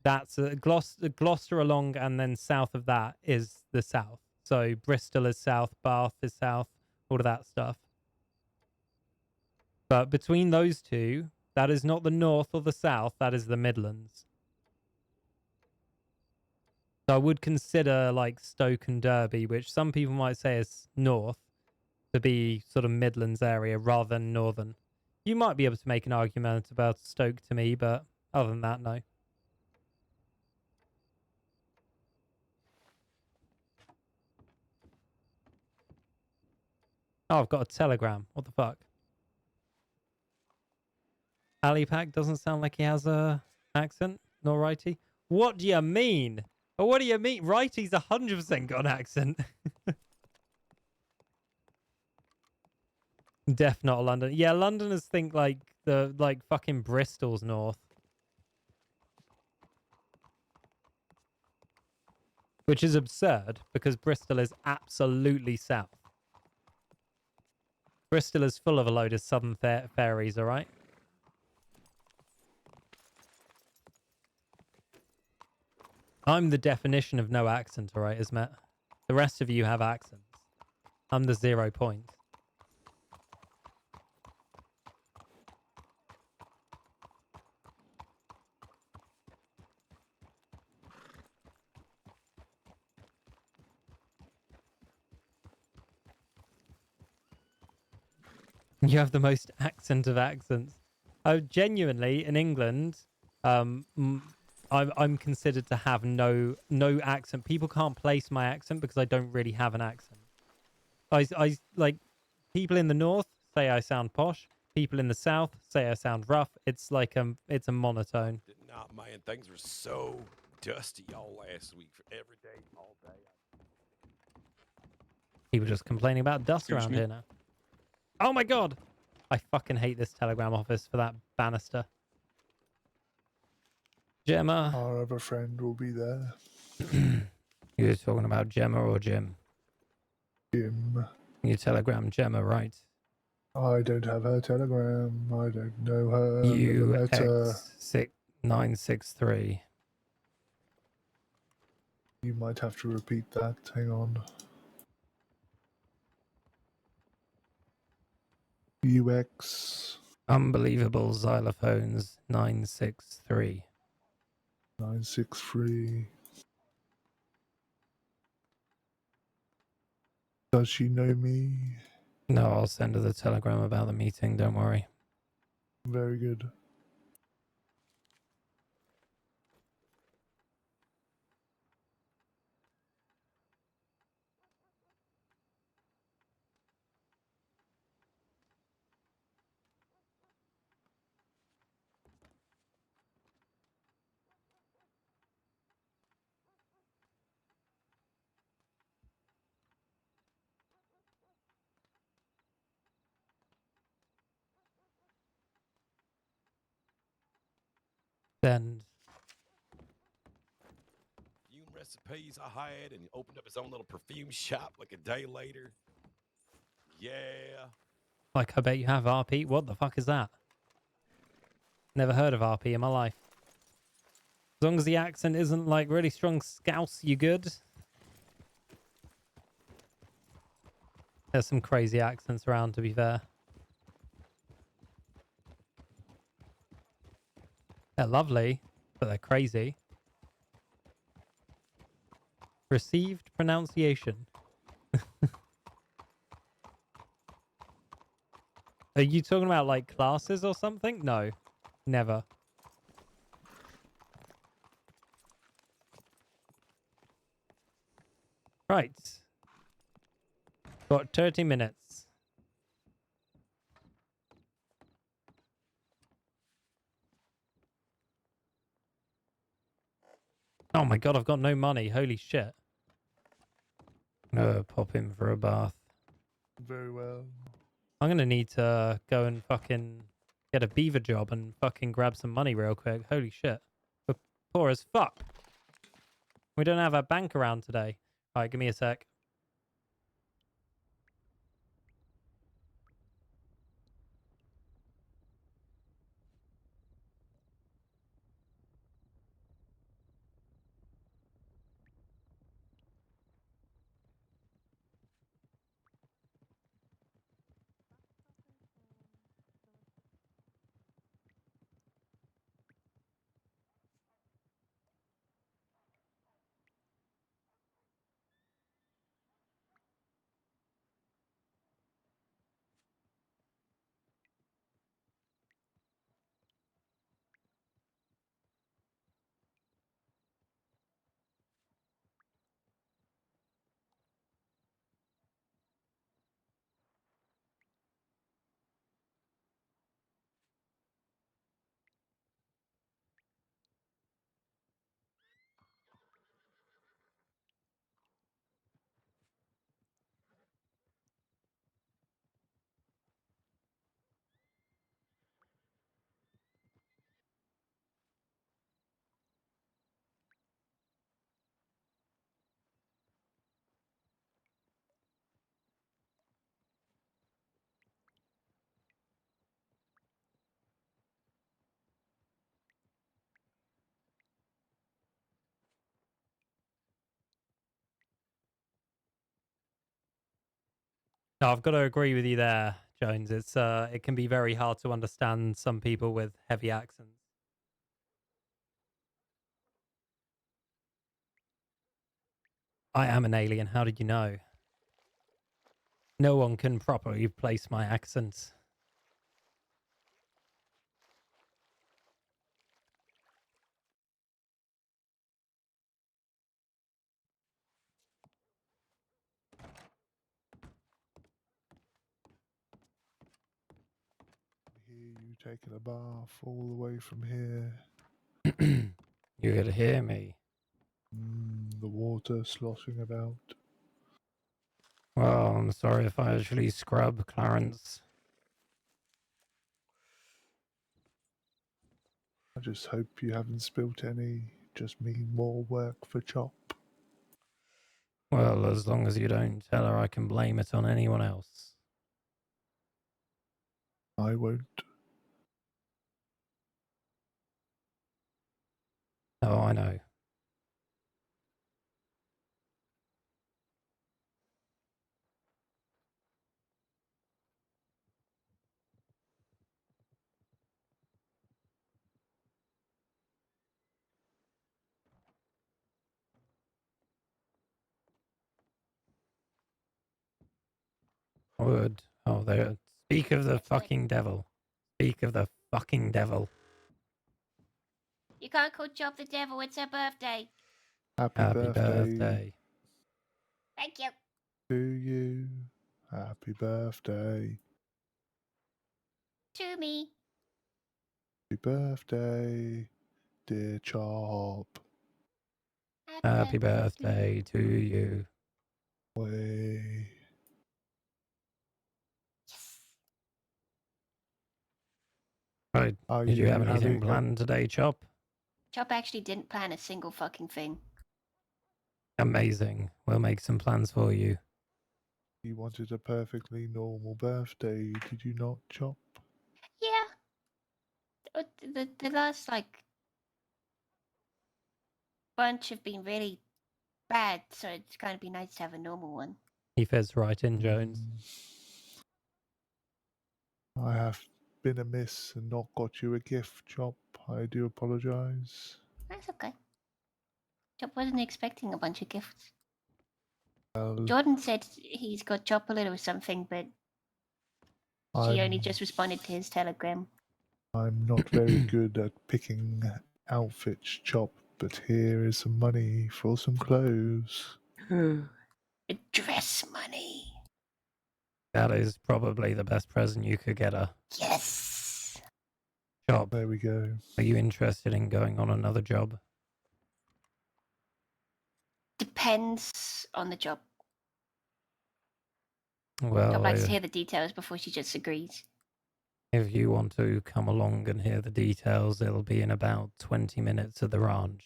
That's Gloucester along, and then south of that is the south. So Bristol is south, Bath is south, all of that stuff. But between those two, that is not the north or the south, that is the Midlands. So I would consider like Stoke and Derby, which some people might say is north, to be sort of Midlands area rather than northern. You might be able to make an argument about Stoke to me, but other than that, no. Oh, I've got a telegram. What the fuck? Alipak doesn't sound like he has a accent, nor righty. What do you mean? Or what do you mean? Righty's 100% got an accent. Def not London. Yeah, Londoners think like fucking Bristol's north. Which is absurd because Bristol is absolutely south. Bristol is full of a load of southern fairies, all right? I'm the definition of no accent, all right, Ismet? The rest of you have accents. I'm the 0 point. You have the most accent of accents. Genuinely, in England, I'm considered to have no accent. People can't place my accent because I don't really have an accent. I like people in the north say I sound posh. People in the south say I sound rough. It's like it's a monotone. Did not, man. Things were so dusty all last week for every day, all day. People just complaining about dust Excuse around me? here now. Oh my god! I fucking hate this telegram office for that banister. Gemma. Our other friend will be there. You're talking about Gemma or Jim? Jim. You telegram Gemma, right? I don't have her telegram. I don't know her. Never met her. UX963. You might have to repeat that. Hang on. UX Unbelievable xylophones 963. 963. Does she know me? No, I'll send her the telegram about the meeting, don't worry. Very good. Send. Perfume recipes I had, and he opened up his own little perfume shop like a day later. Yeah. Like, I bet you have RP. What the fuck is that? Never heard of RP in my life. As long as the accent isn't like really strong scouse, you good? There's some crazy accents around, to be fair. They're lovely, but they're crazy. Received pronunciation. Are you talking about like classes or something? No, never. Right. Got 30 minutes. Oh my god, I've got no money. Holy shit. Pop in for a bath. Very well. I'm gonna need to go and fucking get a beaver job and fucking grab some money real quick. Holy shit. We're poor as fuck. We don't have our bank around today. Alright, give me a sec. No, I've got to agree with you there, Jones. It can be very hard to understand some people with heavy accents. I am an alien. How did you know? No one can properly place my accent. Hear you taking a bath all the way from here. You could hear me. The water sloshing about. Well, I'm sorry if I actually scrub, Clarence. I just hope you haven't spilt any. Just mean more work for Chop. Well, as long as you don't tell her I can blame it on anyone else. I won't. Oh, I know. Would. Oh, there. Speak of the It's like- fucking devil. Speak of the fucking devil. You can't call Job the devil. It's her birthday. Happy birthday. Thank you. to you. Happy birthday. To me. Happy birthday, dear Chop. Happy birthday to you. Way. Yes. Right. Are Did you have you anything having planned today, Chop? Chop actually didn't plan a single fucking thing. Amazing. We'll make some plans for you. You wanted a perfectly normal birthday, did you not, Chop? Yeah. The last like bunch have been really bad, so it's gonna be nice to have a normal one. He fits right in, Jones. I have been amiss and not got you a gift, Chop. I do apologize. That's okay. Chop wasn't expecting a bunch of gifts. Well, Jordan said he's got Chop a little something, but she only just responded to his telegram. I'm not very good at picking outfits, Chop, but here is some money for some clothes. Dress money. That is probably the best present you could get her. Yes. Job. There we go. Are you interested in going on another job? Depends on the job. Well, Job likes to hear the details before she just agrees. if you want to come along and hear the details, it'll be in about 20 minutes at the ranch.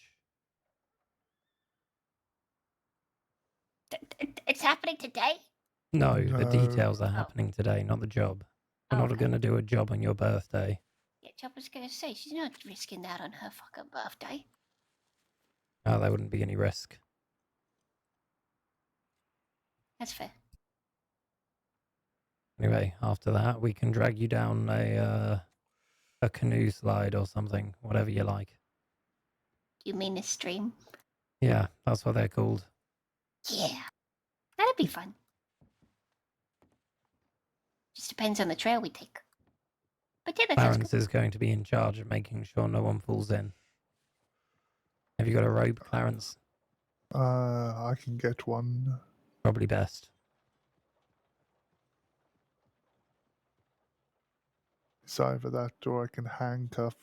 It's happening today? No, the No. details are happening today, not the job. We're not Okay. going to do a job on your birthday. Yeah, Chop was gonna say she's not risking that on her fucking birthday. Oh, there wouldn't be any risk. That's fair. Anyway, after that, we can drag you down a canoe slide or something, whatever you like. You mean a stream? Yeah, that's what they're called. Yeah. That'd be fun. Just depends on the trail we take. But yeah, that sounds Clarence good. is going to be in charge of making sure no one falls in. Have you got a rope, Clarence? I can get one. Probably best. It's either that or I can handcuff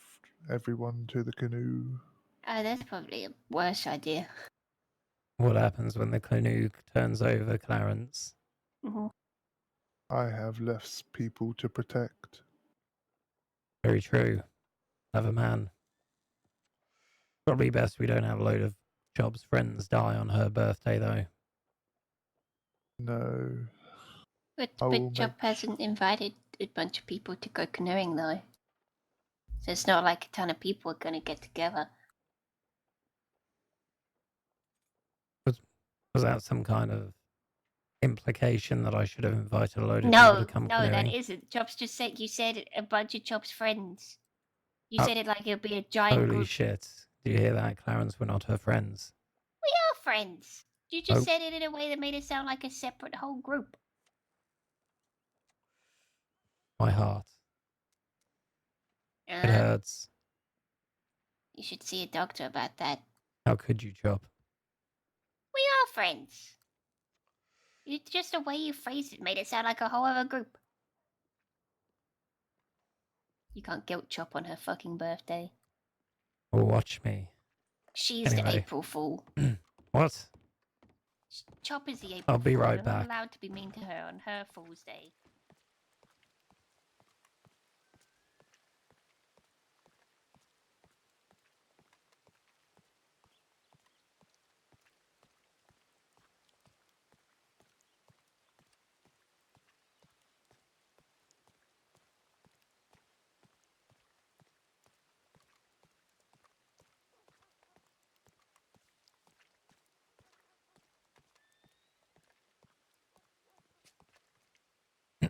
everyone to the canoe. Oh, that's probably a worse idea. What happens when the canoe turns over, Clarence? Mm-hmm. I have less people to protect. Very true. Clever man. Probably best we don't have a load of Job's friends die on her birthday, though. No. But I will Chop make- hasn't invited a bunch of people to go canoeing, though. So it's not like a ton of people are gonna get together. Was that some kind of implication that I should have invited a load of people No, to come no, that canoeing? isn't. Chop's just said you said a bunch of Chop's friends. You Oh. said it like it'll be a giant Holy group. shit. Do you hear that, Clarence? We're not her friends. We are friends. You just Oh. said it in a way that made it sound like a separate whole group. My heart. It Uh, hurts. you should see a doctor about that. How could you, Job? We are friends. Just the way you phrased it made it sound like a whole other group. You can't guilt Chop on her fucking birthday. Watch me. She's the Anyway. April Fool. What? Chop is the April I'll be Fool. right You're back. not allowed to be mean to her on her Fool's Day.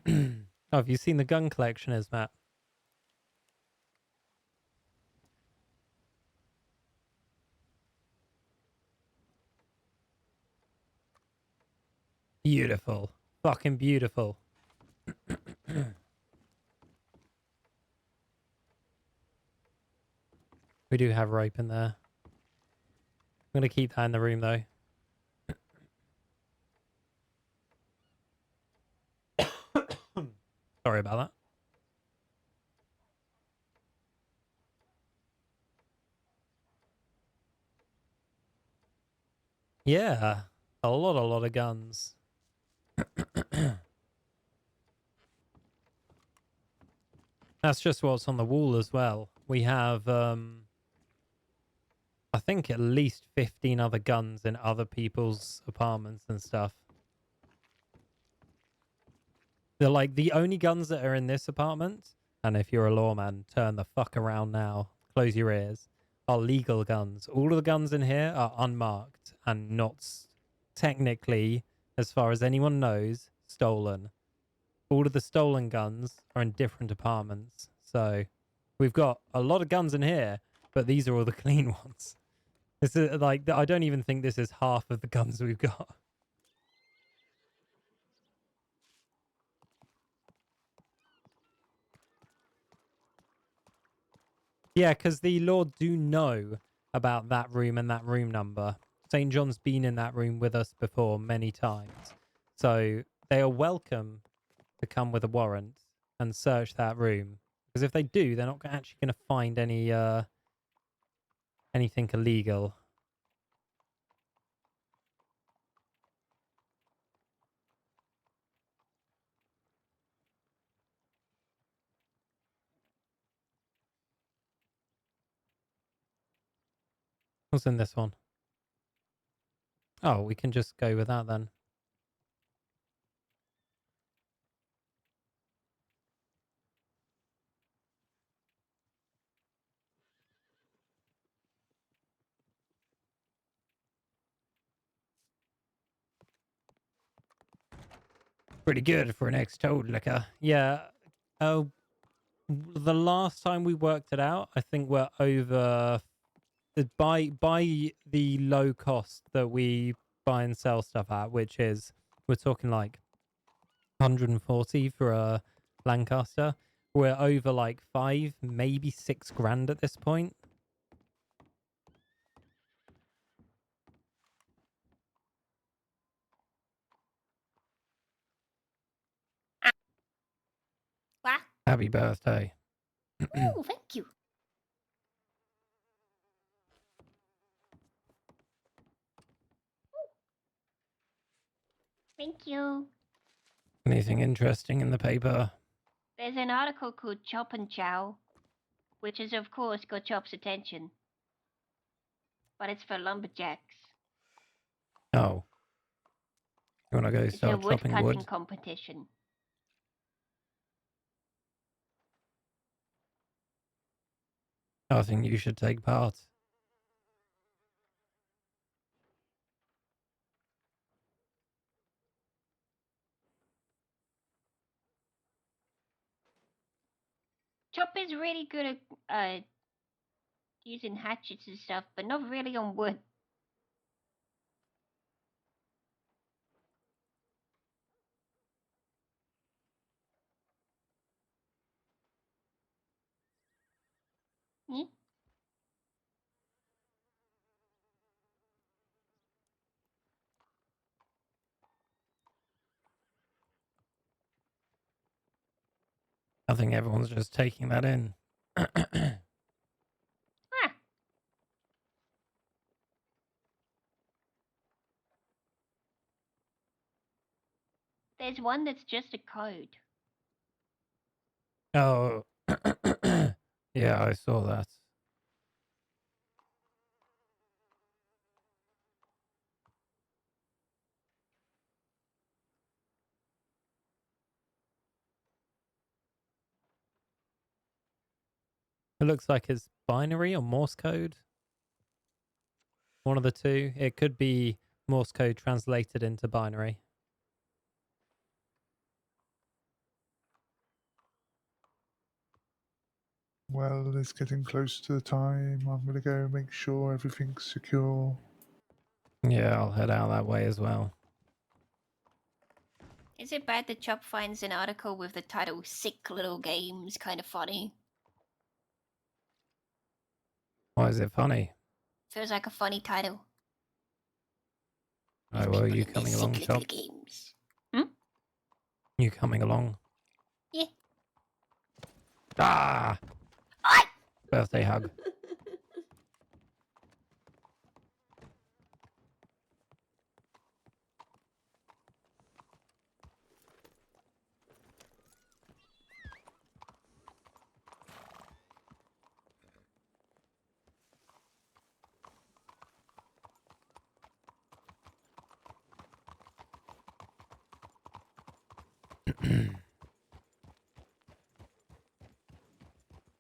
Oh, have you seen the gun collection, is Matt? Beautiful. Fucking beautiful. We do have rope in there. I'm going to keep that in the room, though. Sorry about that. Yeah, a lot of guns. That's just what's on the wall as well. We have, I think at least 15 other guns in other people's apartments and stuff. They're like the only guns that are in this apartment, and if you're a lawman, turn the fuck around now, close your ears, are legal guns. All of the guns in here are unmarked and not technically as far as anyone knows, stolen. All of the stolen guns are in different apartments. So we've got a lot of guns in here, but these are all the clean ones. This is like, I don't even think this is half of the guns we've got. Yeah, because the Lord do know about that room and that room number. St. John's been in that room with us before many times. So they are welcome to come with a warrant and search that room. Because if they do, they're not actually going to find any anything illegal. What's in this one? Oh, we can just go with that then. Pretty good for an ex-toad liquor. Yeah. Oh, the last time we worked it out, I think we're over by the low cost that we buy and sell stuff at, which is we're talking like 140 for a Lancaster. We're over like 5, maybe 6 grand at this point. Wow. Happy birthday. Oh, thank you. Thank you. Anything interesting in the paper? There's an article called Chop and Chow, which has of course got Chop's attention. But it's for lumberjacks. Oh. You want to go It's a start wood chopping cutting wood? competition. I think you should take part. Chop is really good at using hatchets and stuff, but not really on wood. Hmm? I think everyone's just taking that in. Ah, there's one that's just a code. Oh. Yeah, I saw that. It looks like it's binary or Morse code. One of the two. It could be Morse code translated into binary. Well, it's getting close to the time. I'm gonna go make sure everything's secure. Yeah, I'll head out that way as well. Is it bad that Chop finds an article with the title Sick Little Games kind of funny? Why is it funny? Feels like a funny title. Oh, well, you coming along, Sick Chop? Little Games. You coming along? Yeah. Ah! Oi! Birthday hug.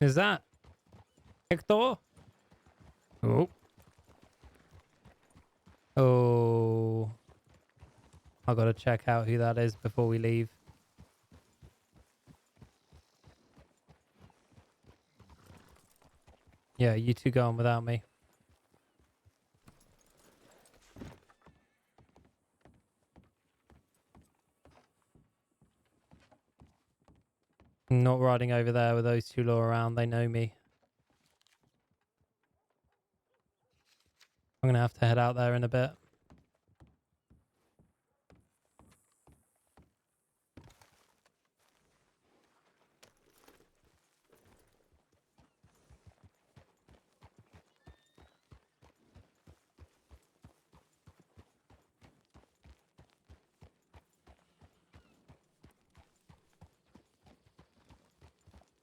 Is that Hector? Oh. Oh. I gotta check out who that is before we leave. Yeah, you two go on without me. I'm not riding over there with those two law around. They know me. I'm gonna have to head out there in a bit.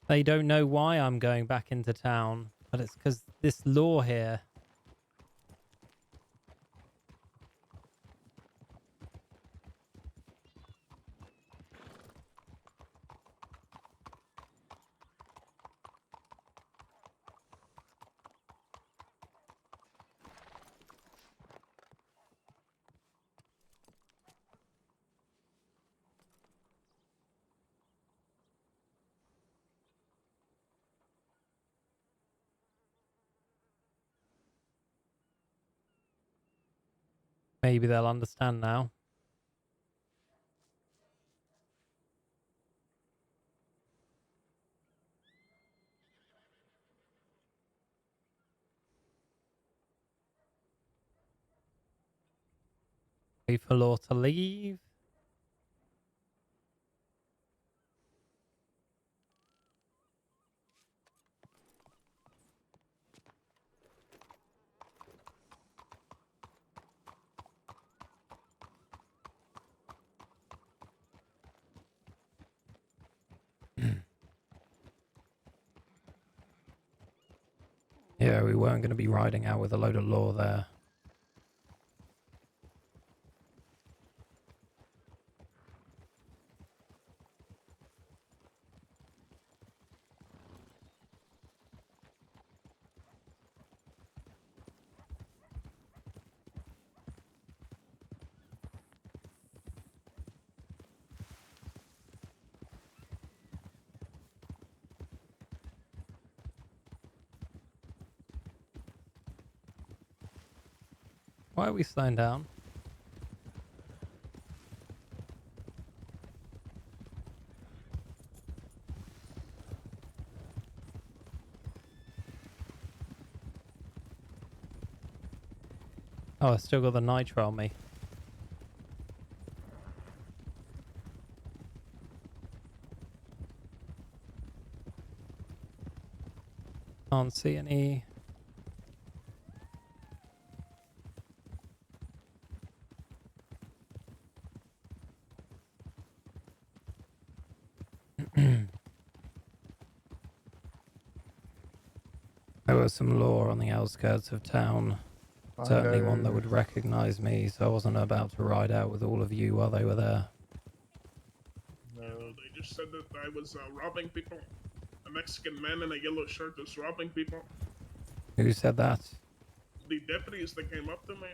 They don't know why I'm going back into town, but it's because this law here. Maybe they'll understand now. Wait for law to leave. Yeah, we weren't going to be riding out with a load of law there. Why are we slowing down? Oh, I still got the nitro on me. Can't see any. There was some law on the outskirts of town. I Certainly one that know. would recognize me, so I wasn't about to ride out with all of you while they were there. No, they just said that I was robbing people. A Mexican man in a yellow shirt was robbing people. Who said that? The deputies that came up to me,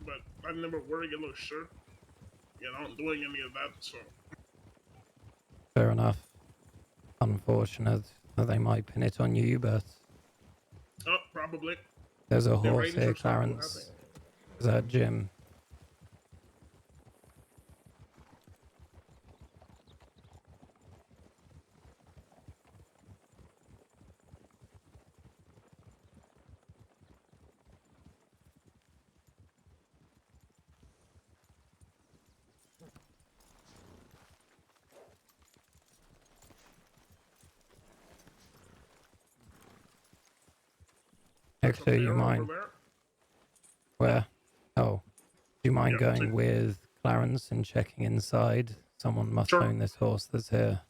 but I never wear a yellow shirt. You know, I'm doing any of that, so. Fair enough. Unfortunate that they might pin it on you, but Oh, probably. there's a The horse ratings here, are so happy. Clarence. Is that Jim? There's a Hector, you bear mind? over there. Where? Oh, do you mind Yeah, going with Clarence and checking inside? Someone must Sure. own this horse that's here.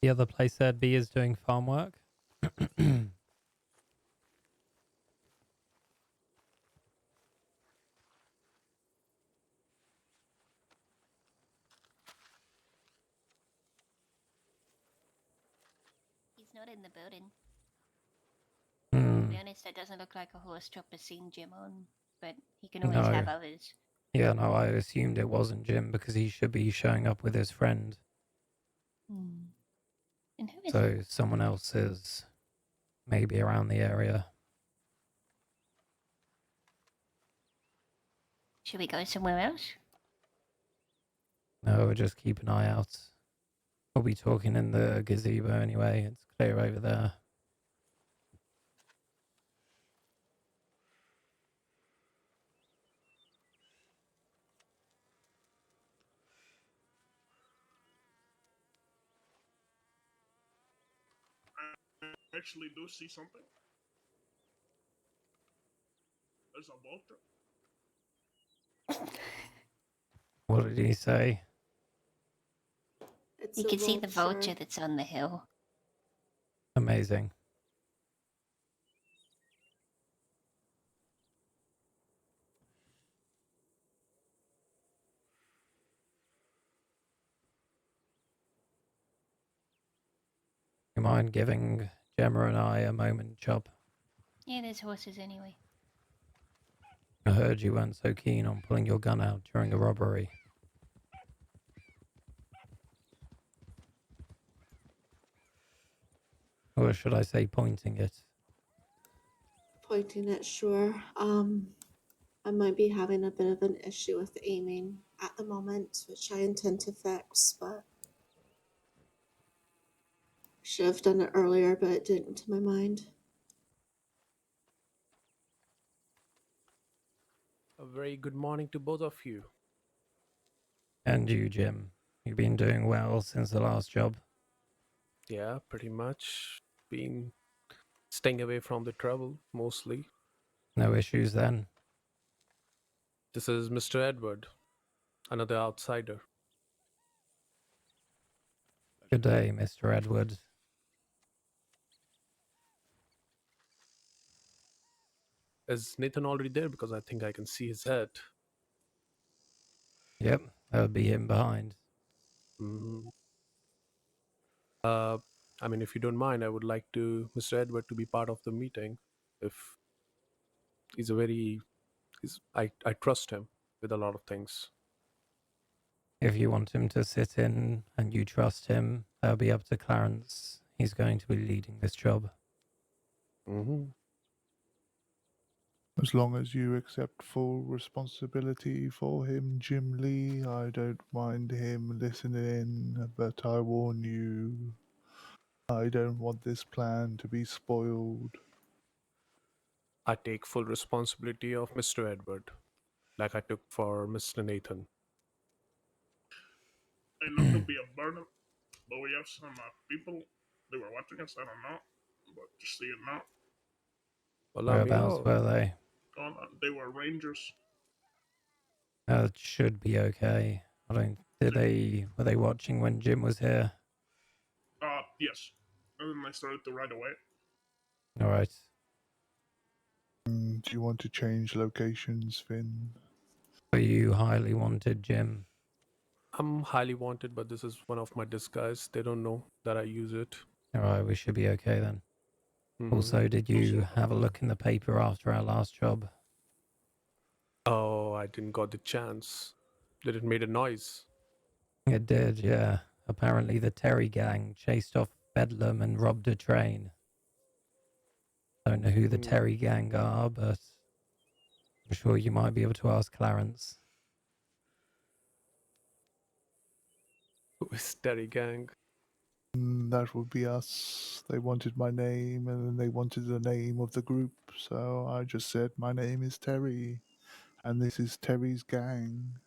The other place said B is doing farm work. He's not in the building. To Hmm. be honest, that doesn't look like a horse chopper seen Jim on, but he can always No. have others. Yeah, no, I assumed it wasn't Jim because he should be showing up with his friend. Hmm. And who is So it? someone else is maybe around the area. Should we go somewhere else? No, just keep an eye out. We'll be talking in the gazebo anyway. It's clear over there. I actually do see something. There's a vulture. What did he say? You can see the vulture that's on the hill. Amazing. You mind giving Gemma and I a moment, Chop? Yeah, there's horses anyway. I heard you weren't so keen on pulling your gun out during a robbery. Or should I say pointing it? Pointing it, sure. I might be having a bit of an issue with aiming at the moment, which I intend to fix, but should have done it earlier, but it didn't to my mind. A very good morning to both of you. And you, Jim. You've been doing well since the last job. Yeah, pretty much. Been staying away from the trouble, mostly. No issues then? This is Mr. Edward, another outsider. Good day, Mr. Edward. Is Nathan already there? Because I think I can see his head. Yep, that would be him behind. Mm-hmm. I mean, if you don't mind, I would like to Mr. Edward to be part of the meeting. If he's a very, I trust him with a lot of things. If you want him to sit in and you trust him, that'll be up to Clarence. He's going to be leading this job. Mm-hmm. As long as you accept full responsibility for him, Jim Lee, I don't mind him listening in, but I warn you, I don't want this plan to be spoiled. I take full responsibility of Mr. Edward, like I took for Mr. Nathan. And not to be a burden, but we have some people. They were watching us. I don't know, but just see it now. Well, let me Whereabouts know. were they? They were rangers. That should be okay. I don't. Were they watching when Jim was here? Yes. And then they started to ride away. All right. Do you want to change locations, Finn? Are you highly wanted, Jim? I'm highly wanted, but this is one of my disguise. They don't know that I use it. All right, we should be okay then. Mhm. Also, did you have a look in the paper after our last job? Oh, I didn't got the chance. Did it made a noise? It did, yeah. Apparently the Terry gang chased off Bedlam and robbed a train. Don't know who the Terry gang are, but I'm sure you might be able to ask Clarence. Who is Terry Gang? That would be us. They wanted my name, and then they wanted the name of the group, so I just said my name is Terry, and this is Terry's gang.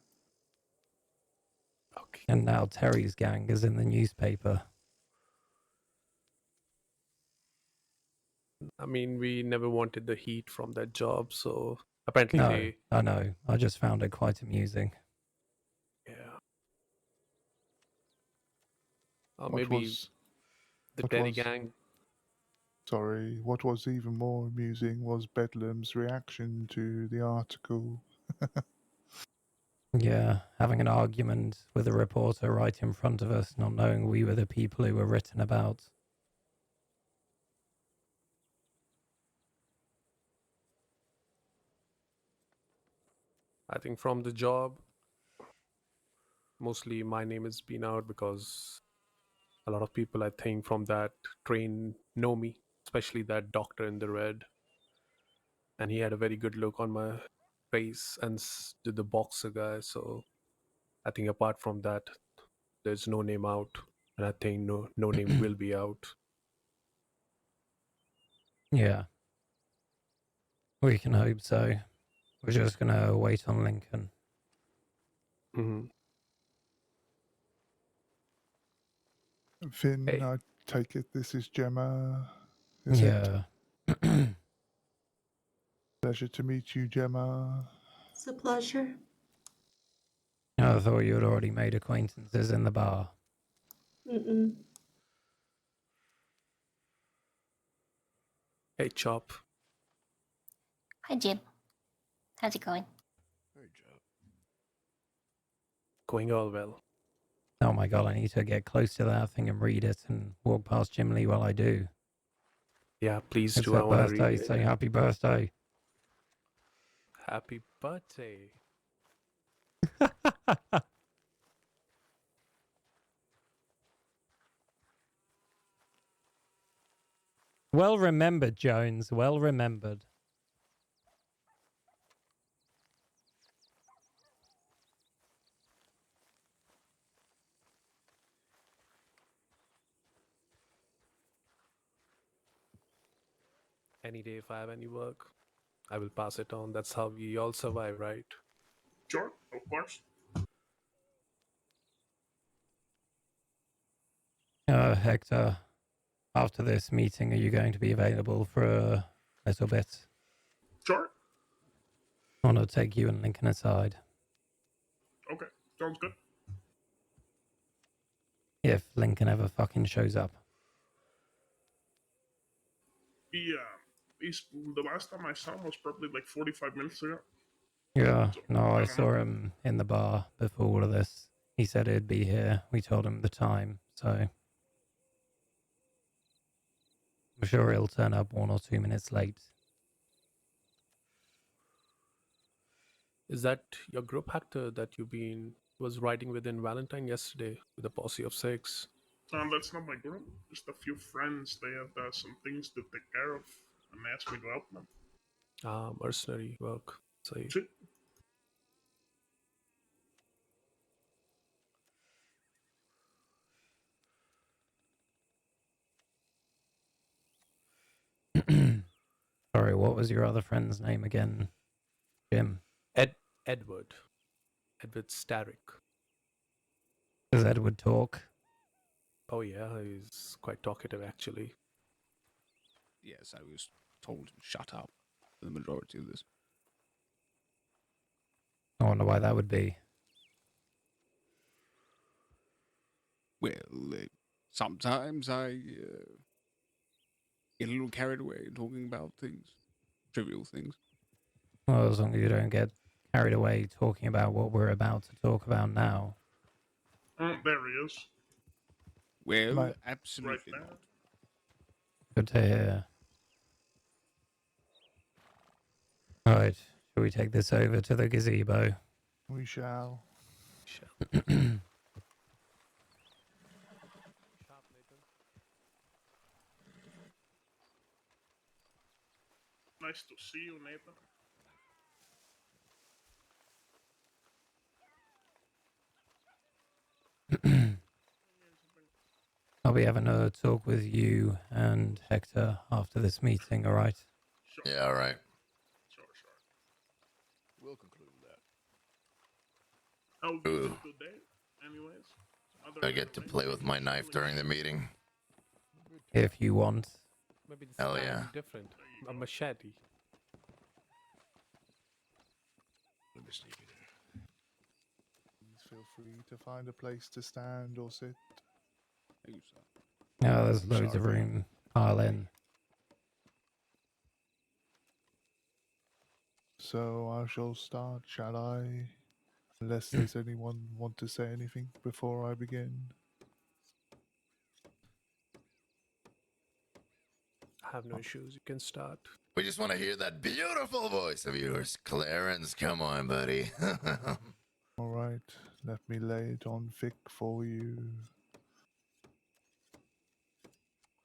Okay. And now Terry's gang is in the newspaper. I mean, we never wanted the heat from that job, so apparently No, they... I know. I just found it quite amusing. Yeah. What Maybe... was The What Terry was- gang. Sorry, what was even more amusing was Bedlam's reaction to the article. Yeah, having an argument with a reporter right in front of us, not knowing we were the people who were written about. I think from the job, mostly my name has been out because a lot of people, I think, from that train know me, especially that doctor in the red. And he had a very good look on my face, and did the boxer guy. So I think apart from that, there's no name out, and I think no name will be out. Yeah. We can hope so. We're just going to wait on Lincoln. Hmm. Finn, Hey. I take it this is Gemma. Is it? Yeah. Pleasure to meet you, Gemma. It's a pleasure. I thought you had already made acquaintances in the bar. Mm-mm. Hey, Chop. Hi, Jim. How's it going? Hey, Joe. Going all well. Oh my god, I need to get close to that thing and read it and walk past Jim Lee while I do. Yeah, please It's do. I her want to birthday, read it. say happy birthday. Happy birthday. Well remembered, Jones. Well remembered. Any day if I have any work, I will pass it on. That's how we all survive, right? Sure, of course. Hector, after this meeting, are you going to be available for a little bit? Sure. I want to take you and Lincoln aside. Okay, sounds good. If Lincoln ever fucking shows up. He's the last time I saw him was probably like 45 minutes ago. Yeah, So, no, I don't saw know. him in the bar before all of this. He said he'd be here. We told him the time, so I'm sure he'll turn up 1 or 2 minutes late. Is that your group actor that was riding with in Valentine yesterday with a posse of 6? That's not my group. Just a few friends. They have some things to take care of and asked me to help them. Mercenary work. So See? Sorry, what was your other friend's name again? Jim. Edward Starrick. Does Edward talk? Oh yeah, he's quite talkative actually. Yes, I was told to shut up for the majority of this. I wonder why that would be. Well, sometimes I get a little carried away talking about things, trivial things. Well, as long as you don't get carried away talking about what we're about to talk about now. There he is. Well, Right absolutely there. not. Good to hear. Right, shall we take this over to the gazebo? We shall. Nice to see you, Nathan. I'll be having a talk with you and Hector after this meeting, all right? Sure. Yeah, all right. Sure. We'll conclude that. How was Ooh. it today? Anyways. I get to play with my knife during the meeting. If you want. Maybe this Hell time yeah. different. A machete. Let me sneak in here. Please feel free to find a place to stand or sit. Thank you, sir. No, there's loads of Sorry. room. Pile in. So I shall start, shall I? Unless there's anyone want to say anything before I begin. I have no issues. You can start. We just want to hear that beautiful voice of yours, Clarence. Come on, buddy. All right, let me lay it on thick for you.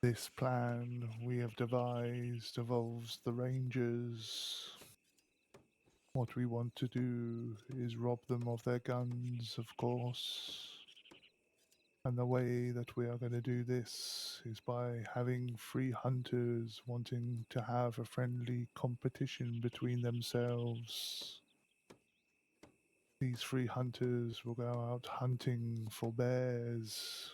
This plan we have devised involves the Rangers. What we want to do is rob them of their guns, of course. And the way that we are going to do this is by having 3 hunters wanting to have a friendly competition between themselves. These 3 hunters will go out hunting for bears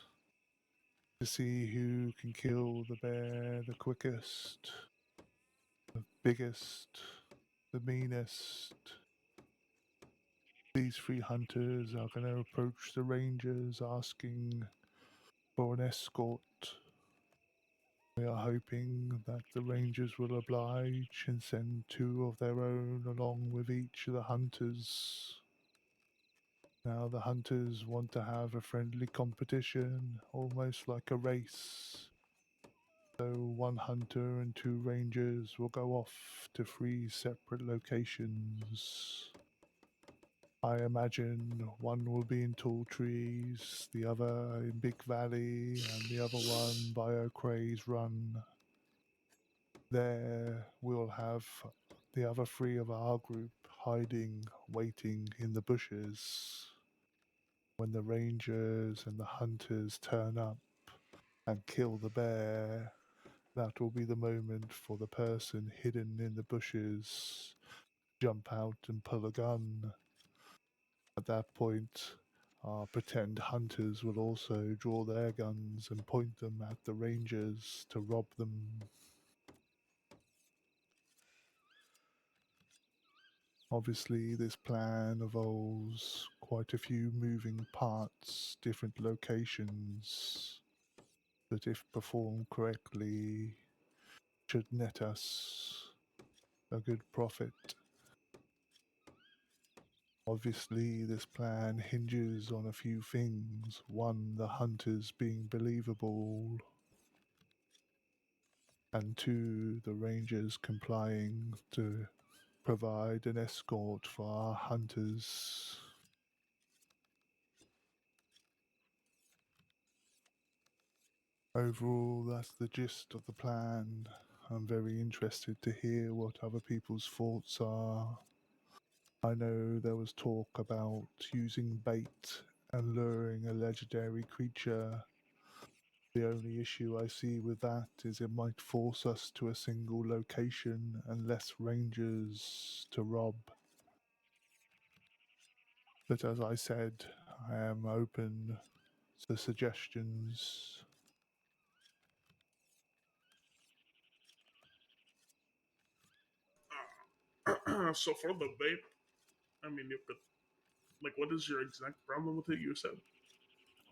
to see who can kill the bear the quickest, the biggest, the meanest. These 3 hunters are going to approach the Rangers asking for an escort. We are hoping that the Rangers will oblige and send 2 of their own along with each of the hunters. Now the hunters want to have a friendly competition, almost like a race. So 1 hunter and 2 rangers will go off to 3 separate locations. I imagine one will be in Tall Trees, the other in Big Valley, and the other one by O'Cray's Run. There we'll have the other 3 of our group hiding, waiting in the bushes. When the rangers and the hunters turn up and kill the bear, that will be the moment for the person hidden in the bushes jump out and pull a gun. At that point, our pretend hunters will also draw their guns and point them at the rangers to rob them. Obviously, this plan involves quite a few moving parts, different locations, that if performed correctly, should net us a good profit. Obviously, this plan hinges on a few things. 1, the hunters being believable, and 2, the rangers complying to provide an escort for our hunters. Overall, that's the gist of the plan. I'm very interested to hear what other people's thoughts are. I know there was talk about using bait and luring a legendary creature. The only issue I see with that is it might force us to a single location and less rangers to rob. But as I said, I am open to suggestions. So for the bait, I mean, you could, like, what is your exact problem with it? You said.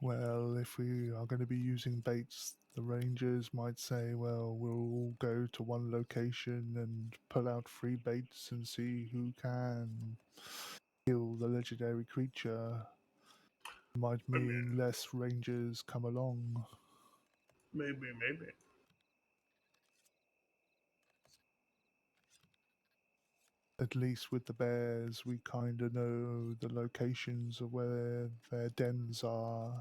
Well, if we are going to be using baits, the rangers might say, well, we'll all go to one location and pull out 3 baits and see who can kill the legendary creature. Might I mean, mean less rangers come along. maybe. At least with the bears, we kind of know the locations of where their dens are.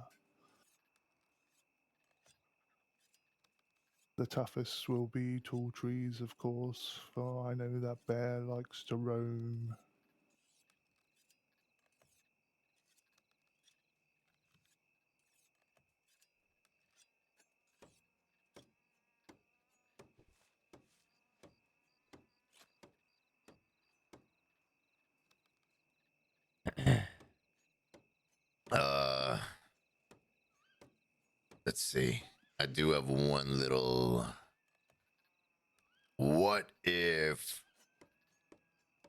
The toughest will be Tall Trees, of course, for I know that bear likes to roam. uh, let's see. I do have one little. What if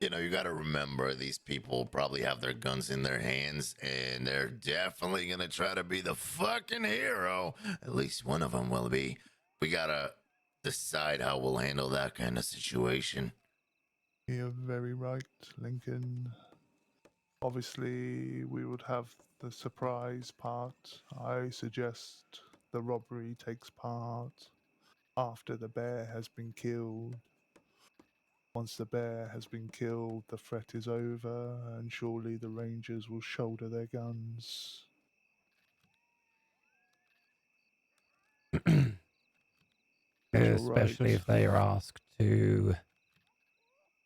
You know, you got to remember these people probably have their guns in their hands and they're definitely going to try to be the fucking hero. At least one of them will be. We got to decide how we'll handle that kind of situation. You're very right, Lincoln. Obviously, we would have the surprise part. I suggest the robbery takes part after the bear has been killed. Once the bear has been killed, the threat is over, and surely the Rangers will shoulder their guns. But you're Especially right. if they are asked to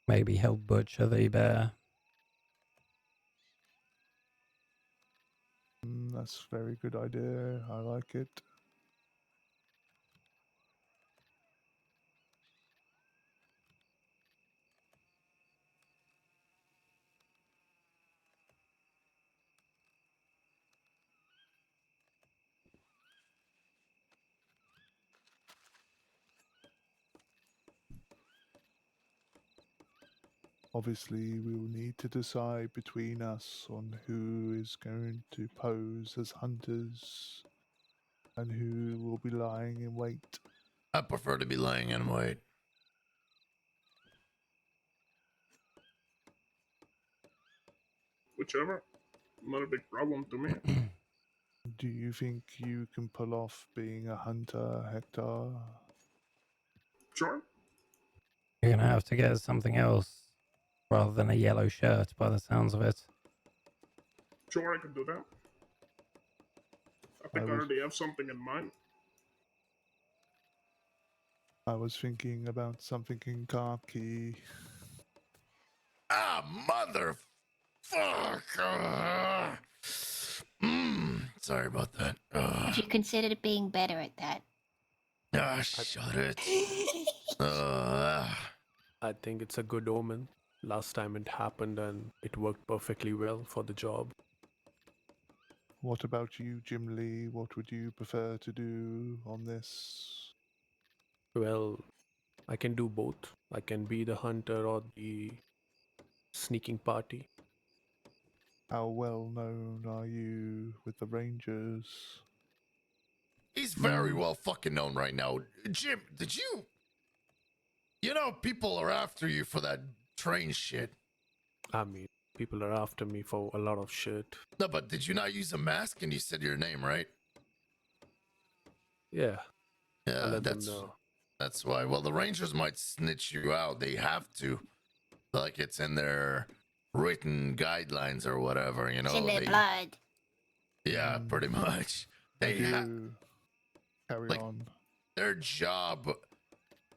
maybe help butcher the bear. That's a very good idea. I like it. Obviously, we will need to decide between us on who is going to pose as hunters and who will be lying in wait. I prefer to be lying in wait. Whichever. Not a big problem to me. Do you think you can pull off being a hunter, Hector? Sure. You're going to have to get something else rather than a yellow shirt by the sounds of it. Sure, I can do that. I think I was- already have something in mind. I was thinking about something in khaki. Ah, motherfucker! Sorry about that. Have you considered being better at that? Shut it. I think it's a good omen. Last time it happened and it worked perfectly well for the job. What about you, Jim Lee? What would you prefer to do on this? Well, I can do both. I can be the hunter or the sneaking party. How well known are you with the Rangers? He's very well fucking known right now. Jim, did you... You know, people are after you for that train shit. I mean, people are after me for a lot of shit. No, but did you not use a mask and you said your name, right? Yeah, I Yeah, let them know. that's why. Well, the Rangers might snitch you out. They have to. Like it's in their written guidelines or whatever, you know. It's in their blood. Yeah, pretty much. I They have do. Carry like- on. their job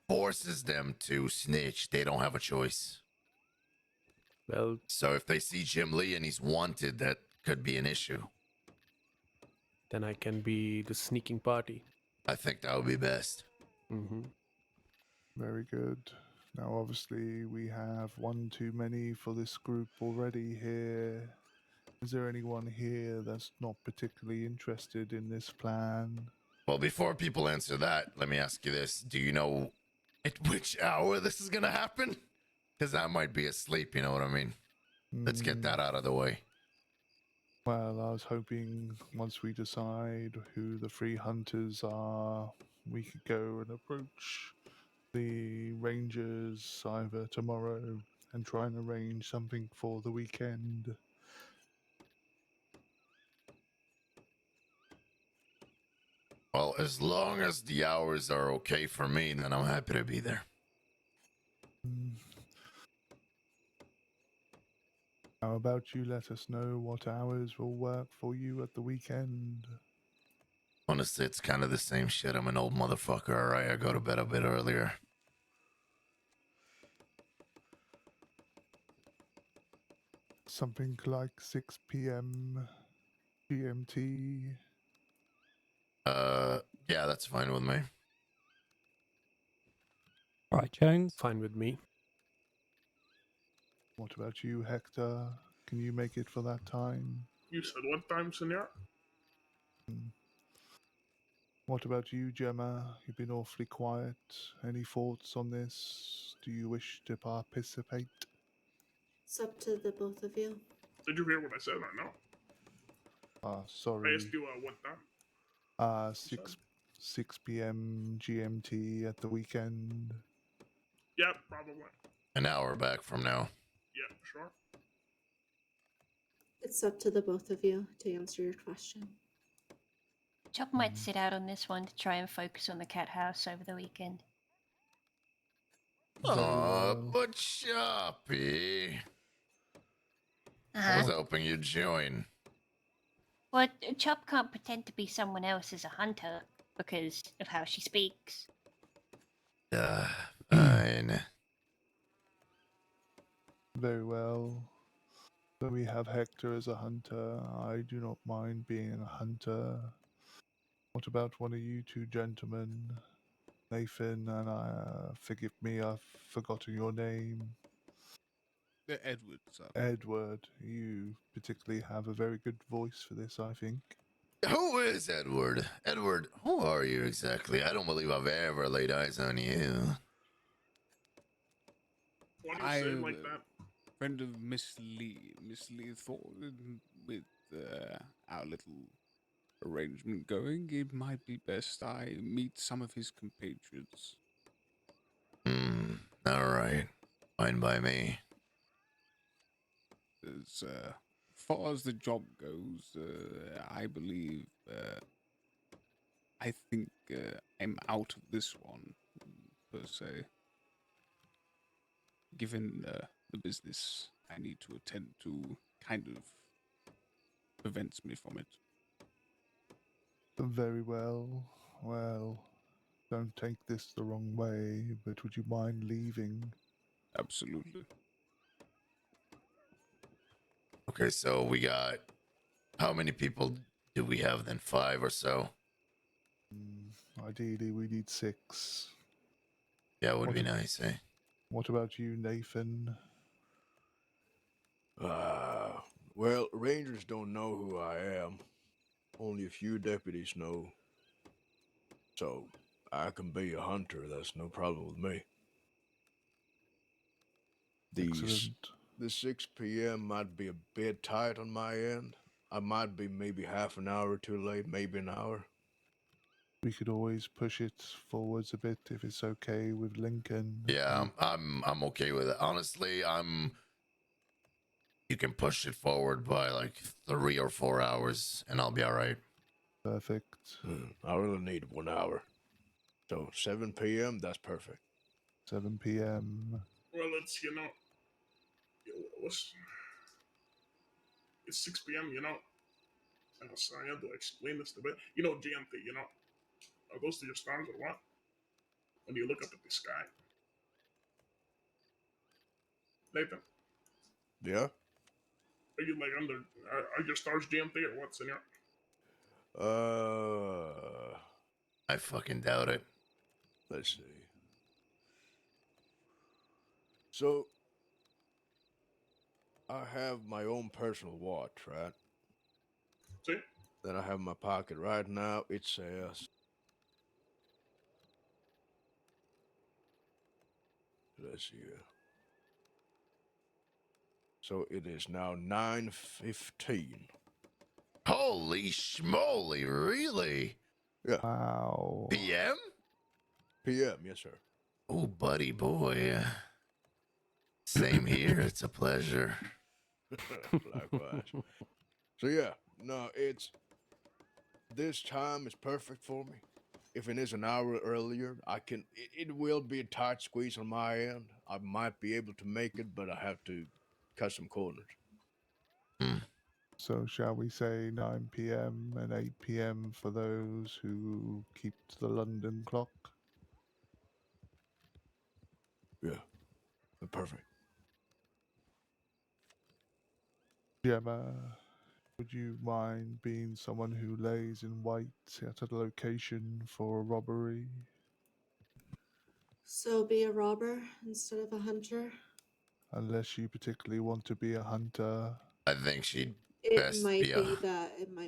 forces them to snitch. They don't have a choice. Well, So if they see Jim Lee and he's wanted, that could be an issue. then I can be the sneaking party. I think that would be best. Mm-hmm. Very good. Now, obviously, we have one too many for this group already here. Is there anyone here that's not particularly interested in this plan? Well, before people answer that, let me ask you this. Do you know at which hour this is going to happen? Because I might be asleep, you know what I mean? Let's get that out of the way. Well, I was hoping once we decide who the three hunters are, we could go and approach the Rangers either tomorrow and try and arrange something for the weekend. Well, as long as the hours are okay for me, then I'm happy to be there. How about you let us know what hours will work for you at the weekend? Honestly, it's kind of the same shit. I'm an old motherfucker, alright? I go to bed a bit earlier. Something like 6 p.m. GMT. Yeah, that's fine with me. Right, Jones? Fine with me. What about you, Hector? Can you make it for that time? You said what time, senor? What about you, Gemma? You've been awfully quiet. Any thoughts on this? Do you wish to participate? It's up to the both of you. Did you hear what I said or no? I Sorry. asked you what time. 6 p.m. GMT at the weekend. Yeah, probably. An hour back from now. Yeah, sure. It's up to the both of you to answer your question. Chop might sit out on this one to try and focus on the cat house over the weekend. Very Aw, well. but Choppy. I was hoping you'd join. Well, Chop can't pretend to be someone else as a hunter because of how she speaks. Fine. Very well. So we have Hector as a hunter. I do not mind being a hunter. What about one of you two gentlemen? Nathan and forgive me, I've forgotten your name. Edward, sir. Edward, you particularly have a very good voice for this, I think. Who is Edward? Edward, who are you exactly? I don't believe I've ever laid eyes on you. Why do you say it like that? Friend of Miss Lee. Miss Lee thought with our little arrangement going, it might be best I meet some of his compatriots. All right. Fine by me. As far as the job goes, I believe, I think I'm out of this one, per se. Given the business I need to attend to kind of prevents me from it. Very well. Well, don't take this the wrong way, but would you mind leaving? Absolutely. Okay, so we got... How many people do we have then? 5 or so? Ideally, we need 6. Yeah, it would be nice, eh? What about you, Nathan? Well, Rangers don't know who I am. Only a few deputies know. So, I can be a hunter, that's no problem with me. Excellent. The 6 p.m. might be a bit tight on my end. I might be maybe half an hour too late, maybe an hour. We could always push it forwards a bit if it's okay with Lincoln. Yeah, I'm okay with it. Honestly, you can push it forward by like 3 or 4 hours and I'll be all right. Perfect. I really need 1 hour. So 7 p.m., that's perfect. 7 p.m. Well, it's, it's 6 p.m., sorry, I have to explain this a bit. GMT, are those to your stars or what? When you look up at the sky. Nathan, Yeah? are you like are your stars GMT or what, senor? I fucking doubt it. Let's see. So, I have my own personal watch, right? See? That I have in my pocket right now. It says... Let's see here. So it is now 9:15. Holy schmoly, really? Yeah. Wow. PM? PM, yes, sir. Oh, buddy boy. Same here. It's a pleasure. Likewise. So yeah, no, this time is perfect for me. If it is an hour earlier, it will be a tight squeeze on my end. I might be able to make it, but I have to cut some corners. So shall we say 9 p.m. and 8 p.m. for those who keep to the London clock? Yeah, perfect. Gemma, would you mind being someone who lays in wait at a location for a robbery? So be a robber instead of a hunter? Unless you particularly want to be a hunter. I think she'd It best might be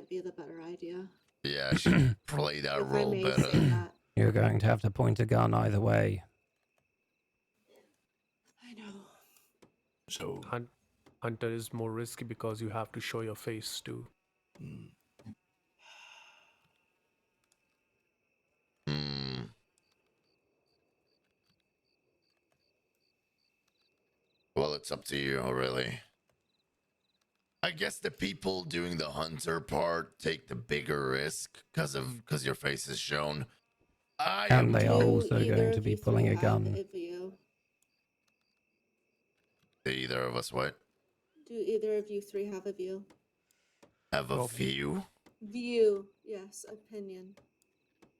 be the better idea. Yeah, she'd play that If I role may better. say that. You're going to have to point a gun either way. I know. So Hunter is more risky because you have to show your face too. Hmm. Well, it's up to you, really. I guess the people doing the hunter part take the bigger risk because your face is shown. I And am they are Do also either going to of be you three pulling a have gun. a view? either of us what? Do either of you three have a view? Have a Probably. view? View, yes, opinion.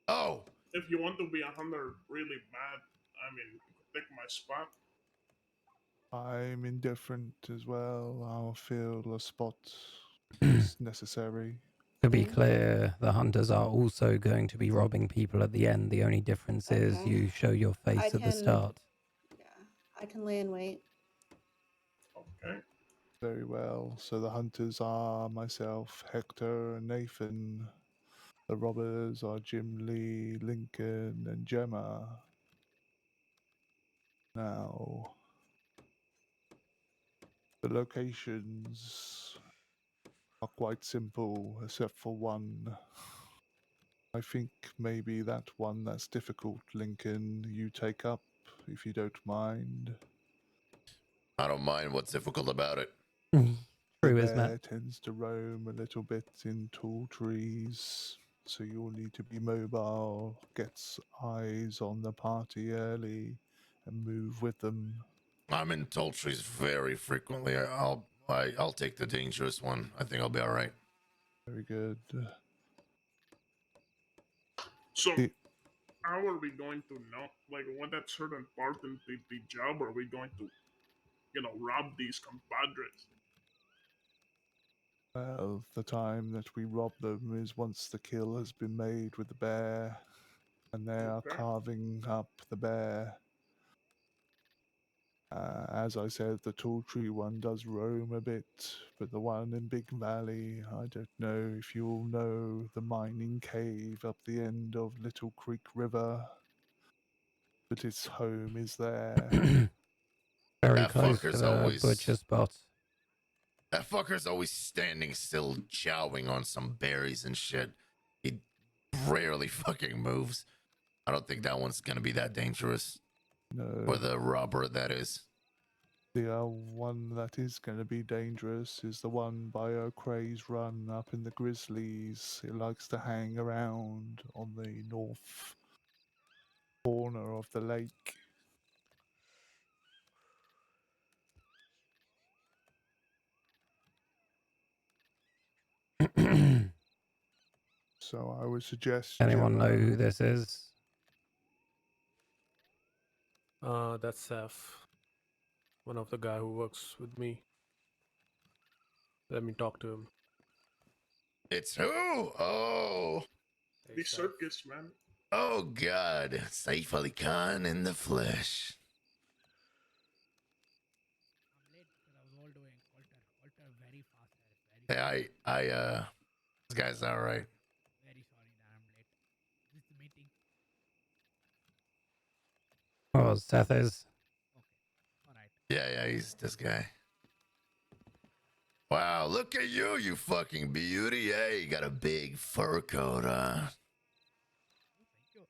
Oh, If you want to be a hunter really bad, I mean, you could take my spot. I'm indifferent as well. I'll fill a spot if necessary. To be Okay. clear, the hunters are also going to be robbing people at the end. The only difference is Okay. you show your I face at the can, start. yeah, I can lay in wait. Okay. Very well. So the hunters are myself, Hector, and Nathan. The robbers are Jim Lee, Lincoln, and Gemma. Now, the locations are quite simple, except for one. I think maybe that one that's difficult, Lincoln, you take up, if you don't mind. I don't mind. What's difficult about it? The True, isn't it? bear tends to roam a little bit in tall trees, so you'll need to be mobile, get eyes on the party early, and move with them. I'm in tall trees very frequently. I'll take the dangerous one. I think I'll be all right. Very good. So, The- how are we going to know? Like, what that certain part in the job are we going to, rob these compadres? Well, the time that we rob them is once the kill has been made with the bear, and they are Okay. carving up the bear. As I said, the tall tree one does roam a bit, but the one in Big Valley, I don't know if you all know the mining cave up the end of Little Creek River, but its home is there. Very That close to fucker's the butcher always spot. that fucker's always standing still, chowing on some berries and shit. He rarely fucking moves. I don't think that one's gonna be that dangerous. No, For the robber, that is. the one that is going to be dangerous is the one by O'Cray's Run up in the Grizzlies. It likes to hang around on the north corner of the lake. So I would suggest Anyone know Gemma. who this is? That's Seth, one of the guy who works with me. Let me talk to him. It's who? Oh, Hey, The Seth. circus, man. oh God, Saif Ali Khan in the flesh. I'm late because I was all doing alter very fast. Very Hey, this guy's all right. very sorry that I'm late. This is the meeting. Oh, Seth is. Okay, all right. Yeah, he's this guy. Wow, look at you, you fucking beauty. Yeah, you got a big fur coat on. Oh, thank you.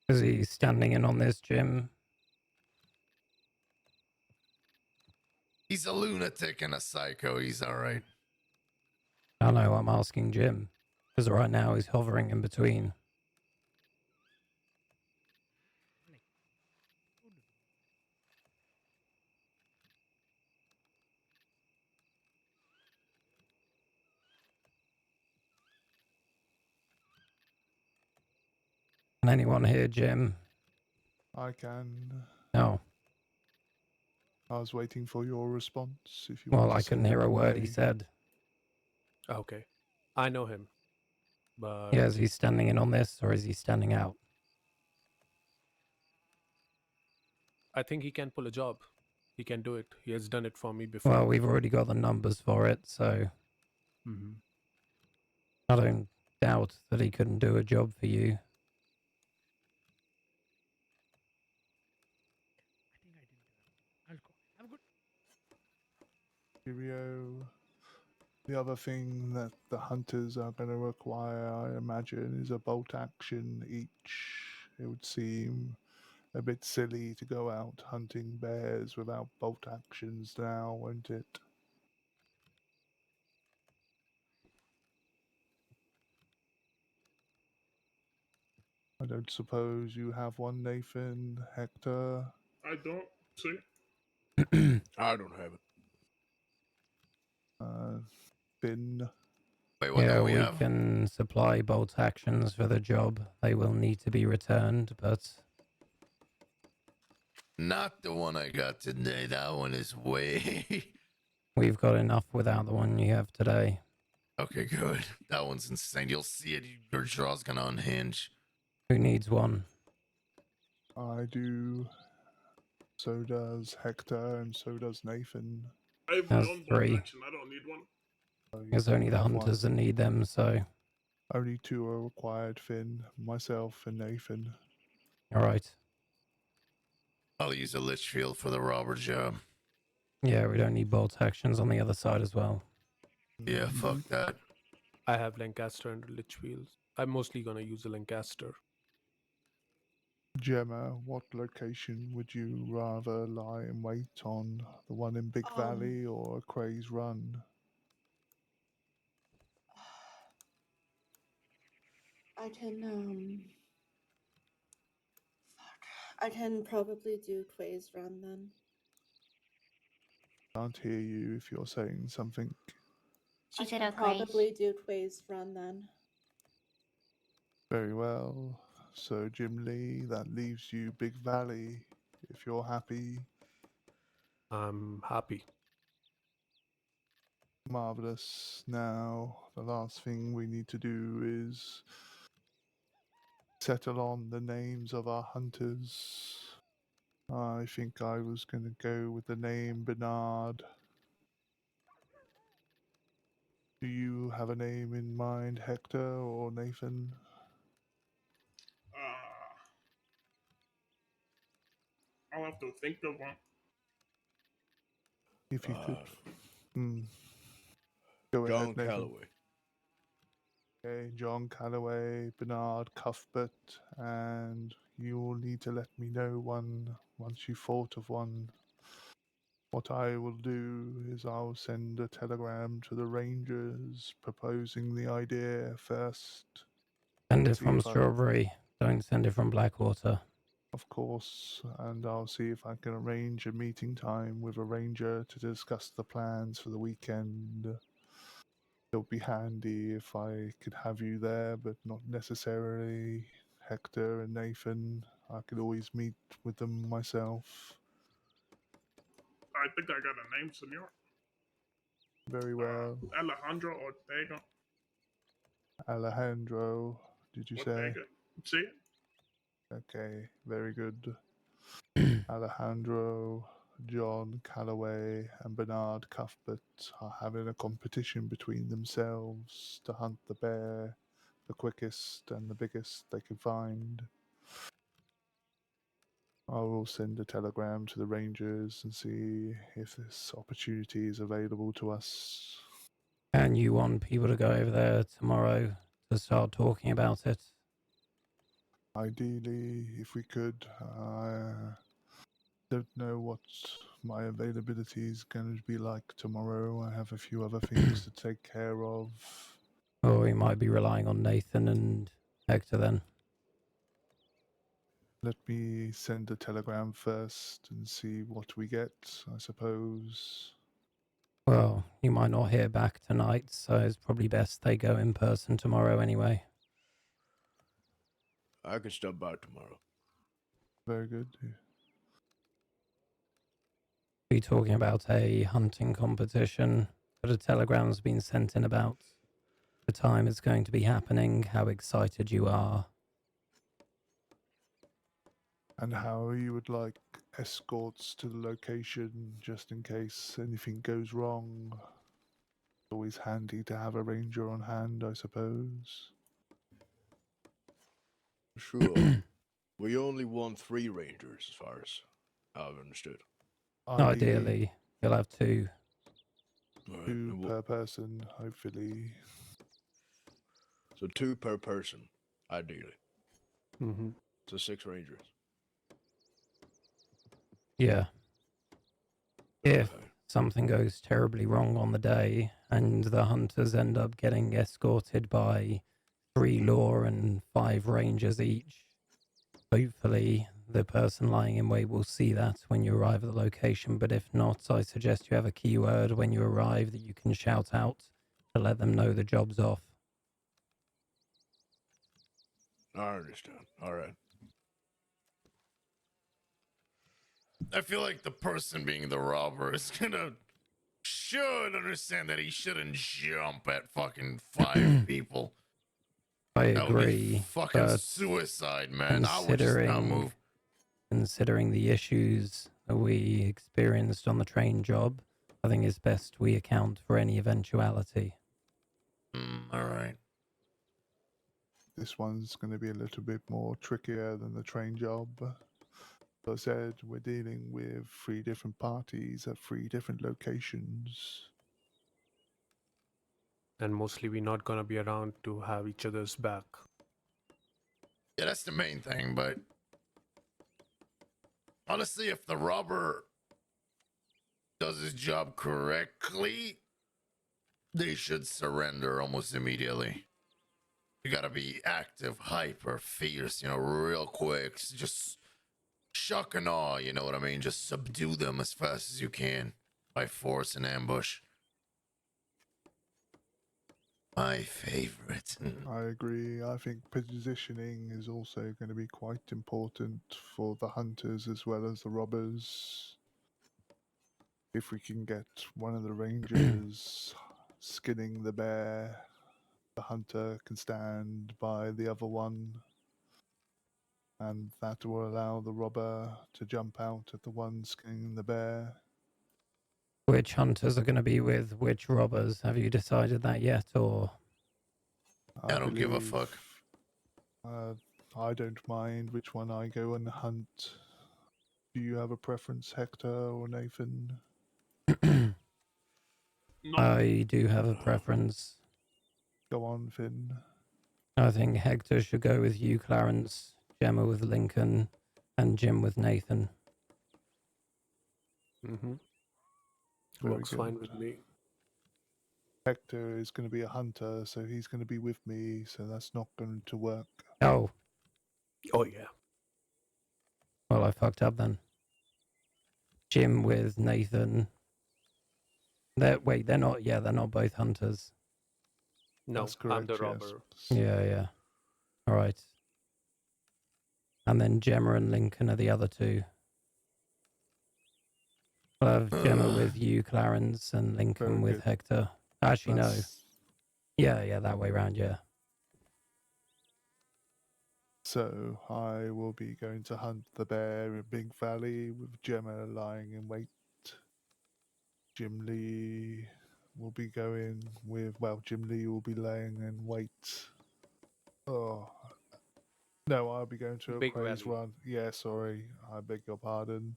Is he standing in on this, Jim? He's a lunatic and a psycho. He's all right. I know, I'm asking Jim. Because right now he's hovering in between. Like, who do- Can anyone hear Jim? I can. No. I was waiting for your response. If you Well, want to I couldn't hear a word he away. said. Okay, I know him, but Yeah, is he standing in on this or is he standing out? I think he can pull a job. He can do it. He has done it for me before. Well, we've already got the numbers for it, so I don't doubt that he couldn't do a job for you. Cheerio. The other thing that the hunters are going to require, I imagine, is a bolt action each. It would seem a bit silly to go out hunting bears without bolt actions now, won't it? I don't suppose you have one, Nathan, Hector? I don't see. I don't have it. Finn? Wait, what Yeah, don't we we have? can supply bolt actions for the job. They will need to be returned, but Not the one I got today. That one is way. we've got enough without the one you have today. Okay, good. That one's insane. You'll see it. Your jaw's gonna unhinge. Who needs one? I do. So does Hector, and so does Nathan. I have my That's own bolt 3. action. I don't need one. So you There's only the have one. hunters that need them, so Only 2 are required, Finn. Myself and Nathan. alright. I'll use a Litchfield for the robber job. Yeah, we don't need bolt actions on the other side as well. Yeah, fuck that. I have Lancaster and Litchfield. I'm mostly gonna use a Lancaster. Gemma, what location would you rather lie in wait on? The one in Big Valley or Craze Run? I can probably do Quay's Run then. Can't hear you if you're saying something. She I said can okay. probably do Quay's Run then. Very well. So, Jim Lee, that leaves you Big Valley. If you're happy, I'm happy. marvelous. Now, the last thing we need to do is settle on the names of our hunters. I think I was going to go with the name Bernard. Do you have a name in mind, Hector or Nathan? I'll have to think of one. If you could. Go John ahead, Nathan. Calloway. Okay, John Calloway, Bernard Cuthbert, and you'll need to let me know one once you've thought of one. What I will do is I'll send a telegram to the Rangers proposing the idea first. Send it See from if I- Strawberry. Don't send it from Blackwater. Of course, and I'll see if I can arrange a meeting time with a ranger to discuss the plans for the weekend. It'll be handy if I could have you there, but not necessarily Hector and Nathan. I could always meet with them myself. I think I got a name, senor. Very well. Alejandro Ortega. Alejandro, did you say? Ortega. See? Okay, very good. Alejandro, John Calloway, and Bernard Cuthbert are having a competition between themselves to hunt the bear, the quickest and the biggest they can find. I will send a telegram to the Rangers and see if this opportunity is available to us. And you want people to go over there tomorrow to start talking about it? Ideally, if we could, I don't know what my availability is going to be like tomorrow. I have a few other things to take care of. Or we might be relying on Nathan and Hector then. Let me send a telegram first and see what we get, I suppose. Well, you might not hear back tonight, so it's probably best they go in person tomorrow anyway. I can stop by tomorrow. Very good. Be talking about a hunting competition, but a telegram's been sent in about the time it's going to be happening, how excited you are. And how you would like escorts to the location just in case anything goes wrong. Always handy to have a ranger on hand, I suppose. Sure. We only want 3 rangers, as far as I've understood. Ideally, you'll have 2. All right. 2 per person, hopefully. So 2 per person, ideally. Mm-hmm. So 6 rangers. Yeah. If Okay. something goes terribly wrong on the day and the hunters end up getting escorted by 3 law and 5 rangers each, hopefully the person lying in wait will see that when you arrive at the location. But if not, I suggest you have a keyword when you arrive that you can shout out to let them know the job's off. I understand. All right. I feel like the person being the robber is should understand that he shouldn't jump at fucking 5 people. I That would be agree, fucking but suicide, man. I would just not move. considering the issues that we experienced on the train job, I think it's best we account for any eventuality. All right. This one's going to be a little bit more trickier than the train job. As I said, we're dealing with 3 different parties at 3 different locations. And mostly we're not gonna be around to have each other's back. Yeah, that's the main thing, but honestly, if the robber does his job correctly, they should surrender almost immediately. You gotta be active, hyper, fierce, real quick. Just shock and awe, you know what I mean? Just subdue them as fast as you can by force and ambush. My favorite. I agree. I think positioning is also going to be quite important for the hunters as well as the robbers. If we can get one of the rangers skinning the bear, the hunter can stand by the other one, and that will allow the robber to jump out at the one skinning the bear. Which hunters are going to be with which robbers? Have you decided that yet, or? I don't give a fuck. I don't mind which one I go and hunt. Do you have a preference, Hector or Nathan? I do have a preference. Go on, Finn. I think Hector should go with you, Clarence, Gemma with Lincoln, and Jim with Nathan. Mm-hmm. Very Works good. fine with me. Hector is going to be a hunter, so he's going to be with me, so that's not going to work. Oh, Oh yeah. well, I fucked up then. Jim with Nathan. They're not both hunters. No, That's correct, I'm the yes. robber. Yeah. All right. And then Gemma and Lincoln are the other 2. I'll have Gemma with you, Clarence, and Lincoln Very with good. Hector. Actually, no. That's- Yeah, that way round, yeah. So I will be going to hunt the bear in Big Valley with Gemma lying in wait. Jim Lee will be going with, Jim Lee will be laying in wait. Oh, no, I'll be going to a Big craze Valley. run. Yeah, sorry, I beg your pardon.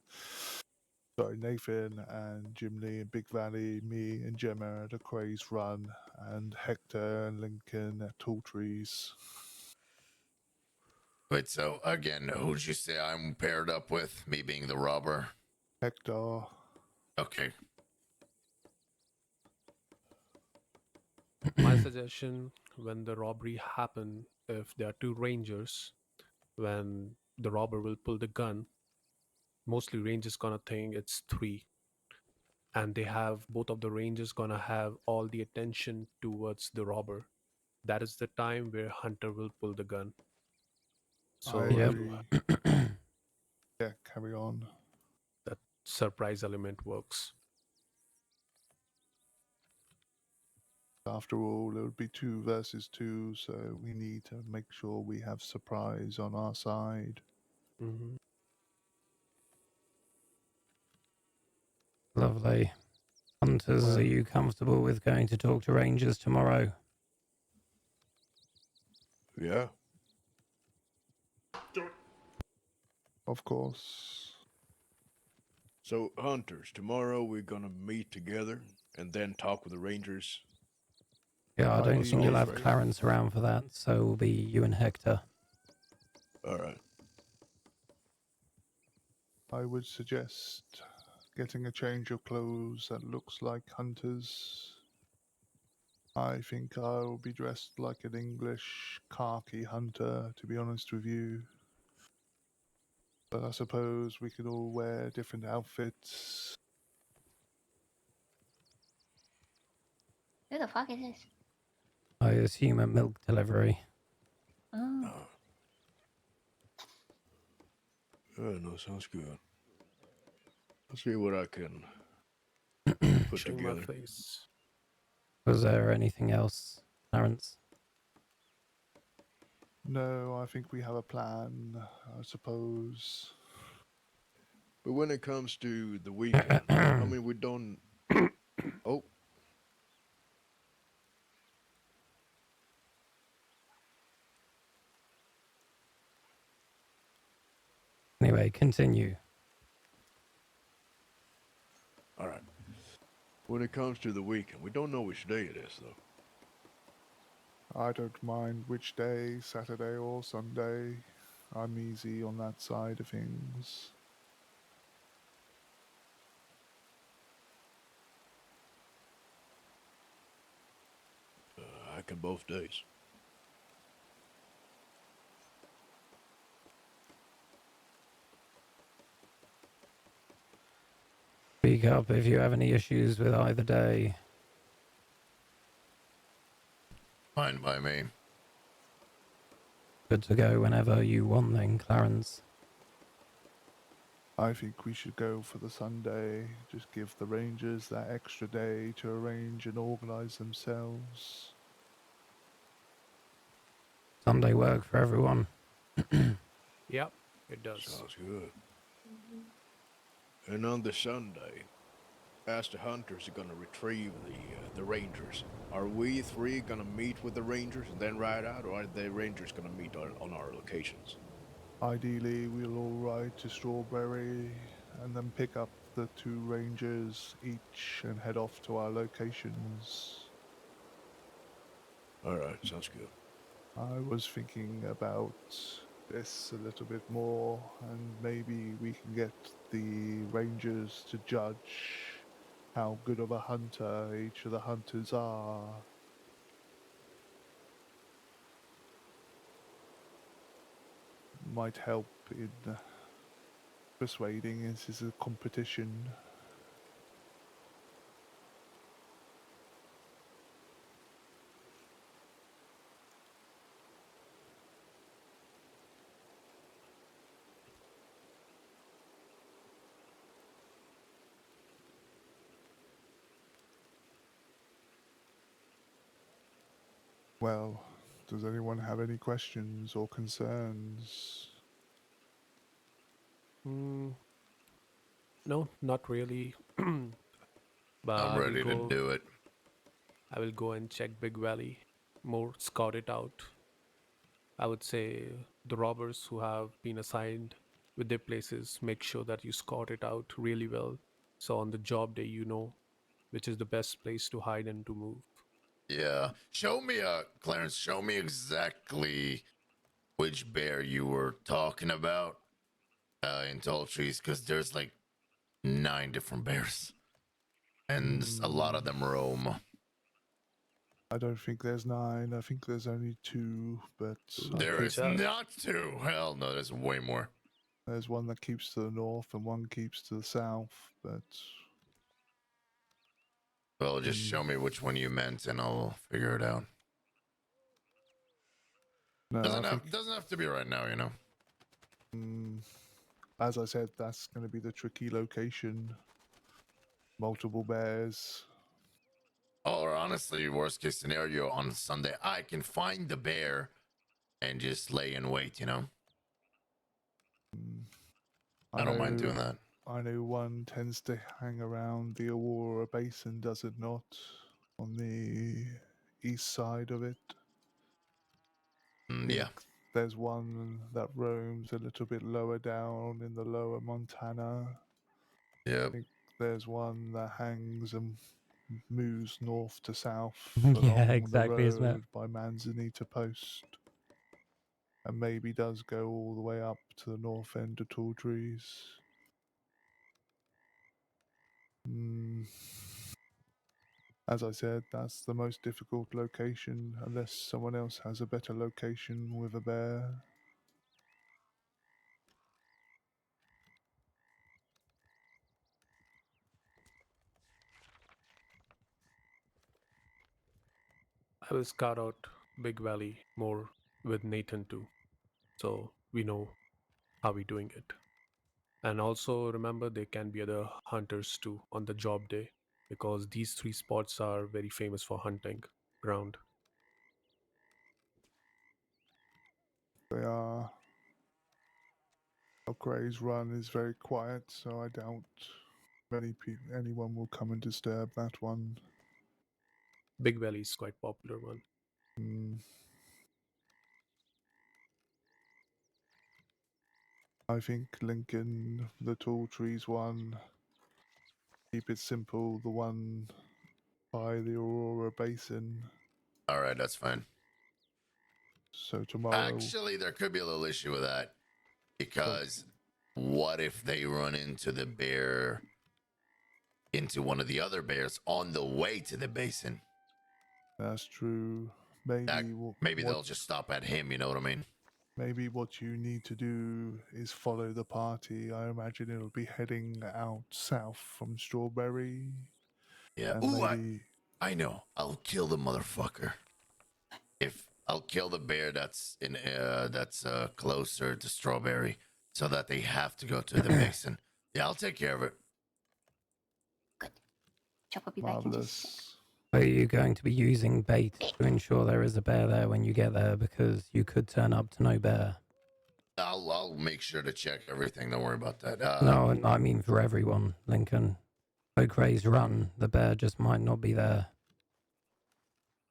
Sorry, Nathan and Jim Lee in Big Valley, me and Gemma at a craze run, and Hector and Lincoln at Tall Trees. Wait, so again, who'd you say I'm paired up with? Me being the robber? Hector. Okay. My suggestion, when the robbery happen, if there are 2 rangers, when the robber will pull the gun, mostly rangers gonna think it's 3. And they have both of the rangers gonna have all the attention towards the robber. That is the time where hunter will pull the gun. So I Yep. agree. Yeah, carry on. that surprise element works. After all, it would be 2 versus 2, so we need to make sure we have surprise on our side. Mm-hmm. Lovely. Hunters, Well- are you comfortable with going to talk to rangers tomorrow? Yeah. Sure. Of course. So, hunters, tomorrow we're gonna meet together and then talk with the rangers. Yeah, I don't think you'll have Afraid? Clarence around for that, so it'll be you and Hector. All right. I would suggest getting a change of clothes that looks like hunters. I think I'll be dressed like an English khaki hunter, to be honest with you. But I suppose we could all wear different outfits. Who the fuck is this? I assume a milk delivery. Oh. Yeah, no, sounds good. I'll see what I can put Showing my together. face. Was there anything else, Clarence? No, I think we have a plan, I suppose. But when it comes to the weekend, I mean, we don't. Oh, Anyway, continue. all right. When it comes to the weekend, we don't know which day it is, though. I don't mind which day, Saturday or Sunday. I'm easy on that side of things. I can both days. Speak up if you have any issues with either day. Fine by me. Good to go whenever you want then, Clarence. I think we should go for the Sunday. Just give the Rangers that extra day to arrange and organise themselves. Sunday work for everyone. Yep, it does. Sounds good. And on the Sunday, as the hunters are gonna retrieve the rangers, are we three gonna meet with the rangers and then ride out, or are the rangers gonna meet on our locations? Ideally, we'll all ride to Strawberry and then pick up the 2 Rangers each and head off to our locations. All right, sounds good. I was thinking about this a little bit more, and maybe we can get the Rangers to judge how good of a hunter each of the hunters are. Might help in persuading this is a competition. Well, does anyone have any questions or concerns? Mm, no, not really. But I'm I will ready to go. do it. I will go and check Big Valley more, scout it out. I would say the robbers who have been assigned with their places, make sure that you scout it out really well. So on the job day, you know which is the best place to hide and to move. Yeah. Show me, Clarence, show me exactly which bear you were talking about in Tall Trees, because there's like 9 different bears, and a lot of them roam. I don't think there's 9. I think there's only 2, but There is not 2. Hell no, there's way more. there's one that keeps to the north and one keeps to the south, but Well, just show me which one you meant, and I'll figure it out. no, Doesn't have to be right now, you know. As I said, that's going to be the tricky location. Multiple bears. Or honestly, worst case scenario, on Sunday, I can find the bear and just lay in wait, you know? I don't mind doing that. I know one tends to hang around the Aurora Basin, does it not? On the east side of it. Yeah. There's one that roams a little bit lower down in the lower Montana. I Yep. think there's one that hangs and moves north to south Yeah, along exactly, the isn't it? road by Manzanita Post. And maybe does go all the way up to the north end of Tall Trees. As I said, that's the most difficult location, unless someone else has a better location with a bear. I will scout out Big Valley more with Nathan too, so we know how we're doing it. And also remember, there can be other hunters too on the job day, because these 3 spots are very famous for hunting ground. They are. Gray's Run is very quiet, so I doubt anyone will come and disturb that one. Big Valley is quite popular one. I think Lincoln, the Tall Trees one, keep it simple, the one by the Aurora Basin. All right, that's fine. So tomorrow. Actually, there could be a little issue with that because what if they run into the bear, into one of the other bears on the way to the basin? That's true. Maybe maybe they'll just stop at him. You know what I mean? Maybe what you need to do is follow the party. I imagine it'll be heading out south from Strawberry. Yeah. And Ooh, maybe I know. I'll kill the motherfucker. If I'll kill the bear that's closer to Strawberry, so that they have to go to the basin. Yeah, I'll take care of it. Chop will be back in just a sec. marvelous. Are you going to be using bait to ensure there is a bear there when you get there? Because you could turn up to no bear. I'll make sure to check everything. Don't worry about that. No, I mean for everyone, Lincoln. O'Cray's Run, the bear just might not be there.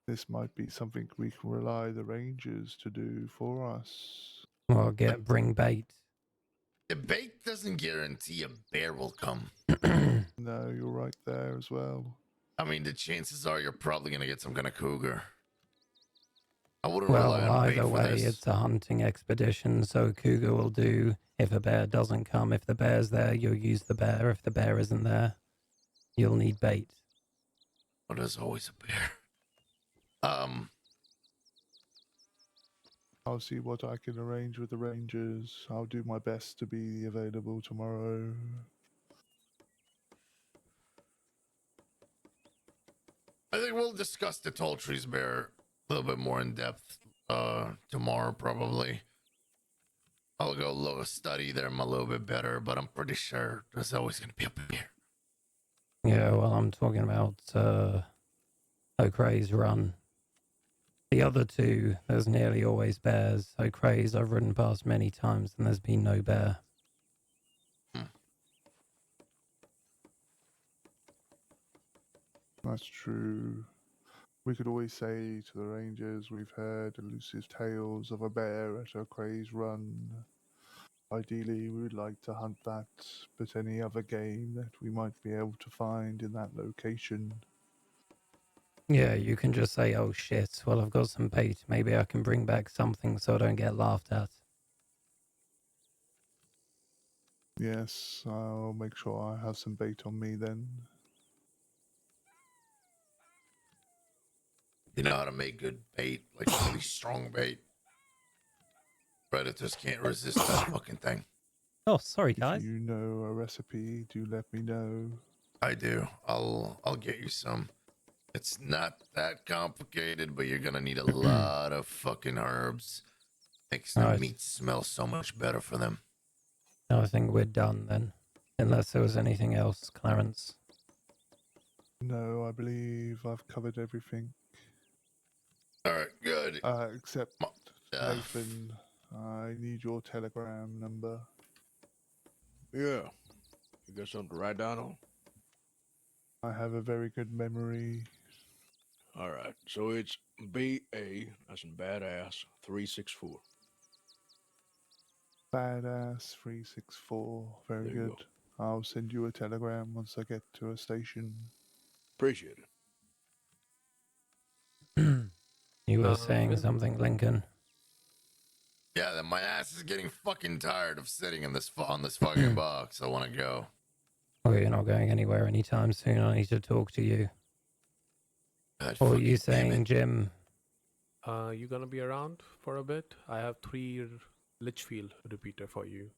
This might be something we can rely the rangers to do for us. Well, bring bait. The bait doesn't guarantee a bear will come. No, you're right there as well. I mean, the chances are you're probably gonna get some kind of cougar. I wouldn't Well, rely on bait either for way, this. it's a hunting expedition, so cougar will do. If a bear doesn't come, if the bear's there, you'll use the bear. If the bear isn't there, you'll need bait. Well, there's always a bear. I'll see what I can arrange with the rangers. I'll do my best to be available tomorrow. I think we'll discuss the tall trees bear a little bit more in depth tomorrow, probably. I'll go study them a little bit better, but I'm pretty sure there's always going to be a bear. Yeah, well, I'm talking about O'Cray's Run. The other two, there's nearly always bears. O'Cray's I've ridden past many times and there's been no bear. That's true. We could always say to the rangers we've heard elusive tales of a bear at O'Cray's Run. Ideally, we would like to hunt that, but any other game that we might be able to find in that location. Yeah, you can just say, oh shit, well, I've got some bait. Maybe I can bring back something so I don't get laughed at. Yes, I'll make sure I have some bait on me then. You know how to make good bait, like really strong bait. Predators can't resist that fucking thing. Oh, sorry, guys. If you know a recipe, do let me know. I do. I'll get you some. It's not that complicated, but you're gonna need a lot of fucking herbs. Makes the meat smell so much better for them. No, I think we're done then. Unless there was anything else, Clarence. No, I believe I've covered everything. Alright, good. Except Nathan, I need your telegram number. Yeah. You got something to write down on? I have a very good memory. All right. So it's BA, that's in badass, 364. Badass 364. Very There you good. I'll send you a telegram once I get to a station. Appreciate it. You were saying Yeah. something, Lincoln. Yeah, then my ass is getting fucking tired of sitting in this on this fucking box. I want to go. Well, you're not going anywhere anytime soon. I need to talk to you. God What were you fucking damn saying, it. Jim? You gonna be around for a bit? I have 3 Litchfield repeater for you.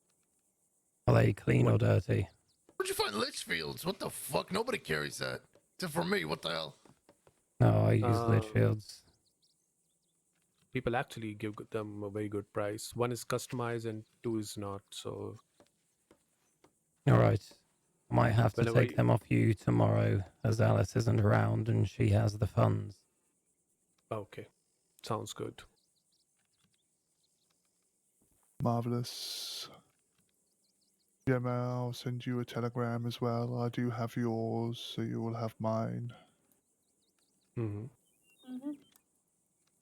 Are they clean or What? dirty? Where'd you find Litchfields? What the fuck? Nobody carries that. Except for me. What the hell? No, I use Uh, Litchfields. People actually give them a very good price. 1 is customized and 2 is not. So All right. I might have to whenever take them off you tomorrow as Alice isn't around and she has the funds. okay, sounds good. Marvelous. Gemma, I'll send you a telegram as well. I do have yours, so you will have mine. Mm-hmm.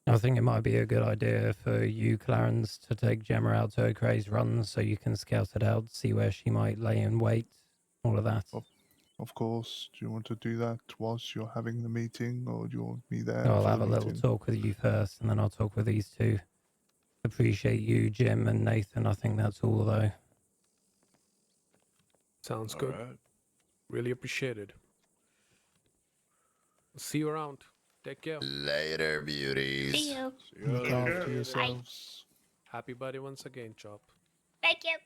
I think it might be a good idea for you, Clarence, to take Gemma out to O'Cray's run so you can scout it out, see where she might lay in wait, all of that. Of course. Do you want to do that whilst you're having the meeting, or do you want me there I'll for have the a little meeting? talk with you first, and then I'll talk with these two. Appreciate you, Jim and Nathan. I think that's all, though. Sounds All good. right. Really appreciate it. See you around. Take care. Later, beauties. See you. See you Look later. after yourselves. Happy birthday once again, Chop. Thank you.